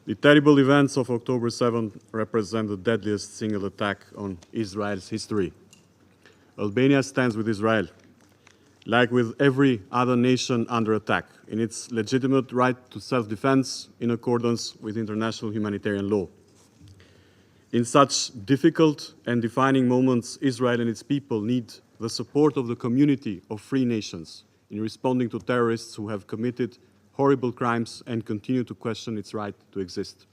[SPEAKER 13] The terrible events of October 7 represent the deadliest single attack on Israel's history. Albania stands with Israel, like with every other nation under attack, in its legitimate right to self-defense in accordance with international humanitarian law. In such difficult and defining moments, Israel and its people need the support of the community of free nations in responding to terrorists who have committed horrible crimes and continue to question its right to exist.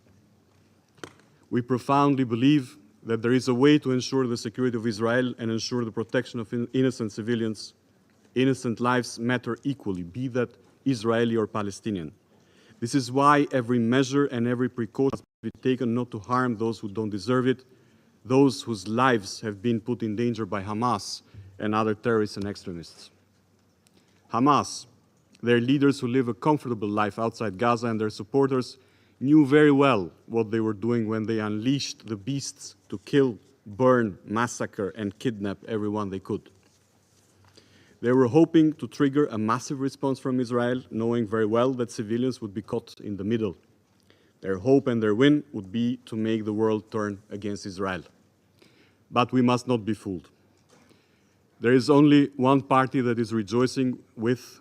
[SPEAKER 13] We profoundly believe that there is a way to ensure the security of Israel and ensure the protection of innocent civilians. Innocent lives matter equally, be that Israeli or Palestinian. This is why every measure and every precaution must be taken not to harm those who don't deserve it, those whose lives have been put in danger by Hamas and other terrorists and extremists. Hamas, their leaders who live a comfortable life outside Gaza, and their supporters knew very well what they were doing when they unleashed the beasts to kill, burn, massacre, and kidnap everyone they could. They were hoping to trigger a massive response from Israel, knowing very well that civilians would be caught in the middle. Their hope and their win would be to make the world turn against Israel. But we must not be fooled. There is only one party that is rejoicing with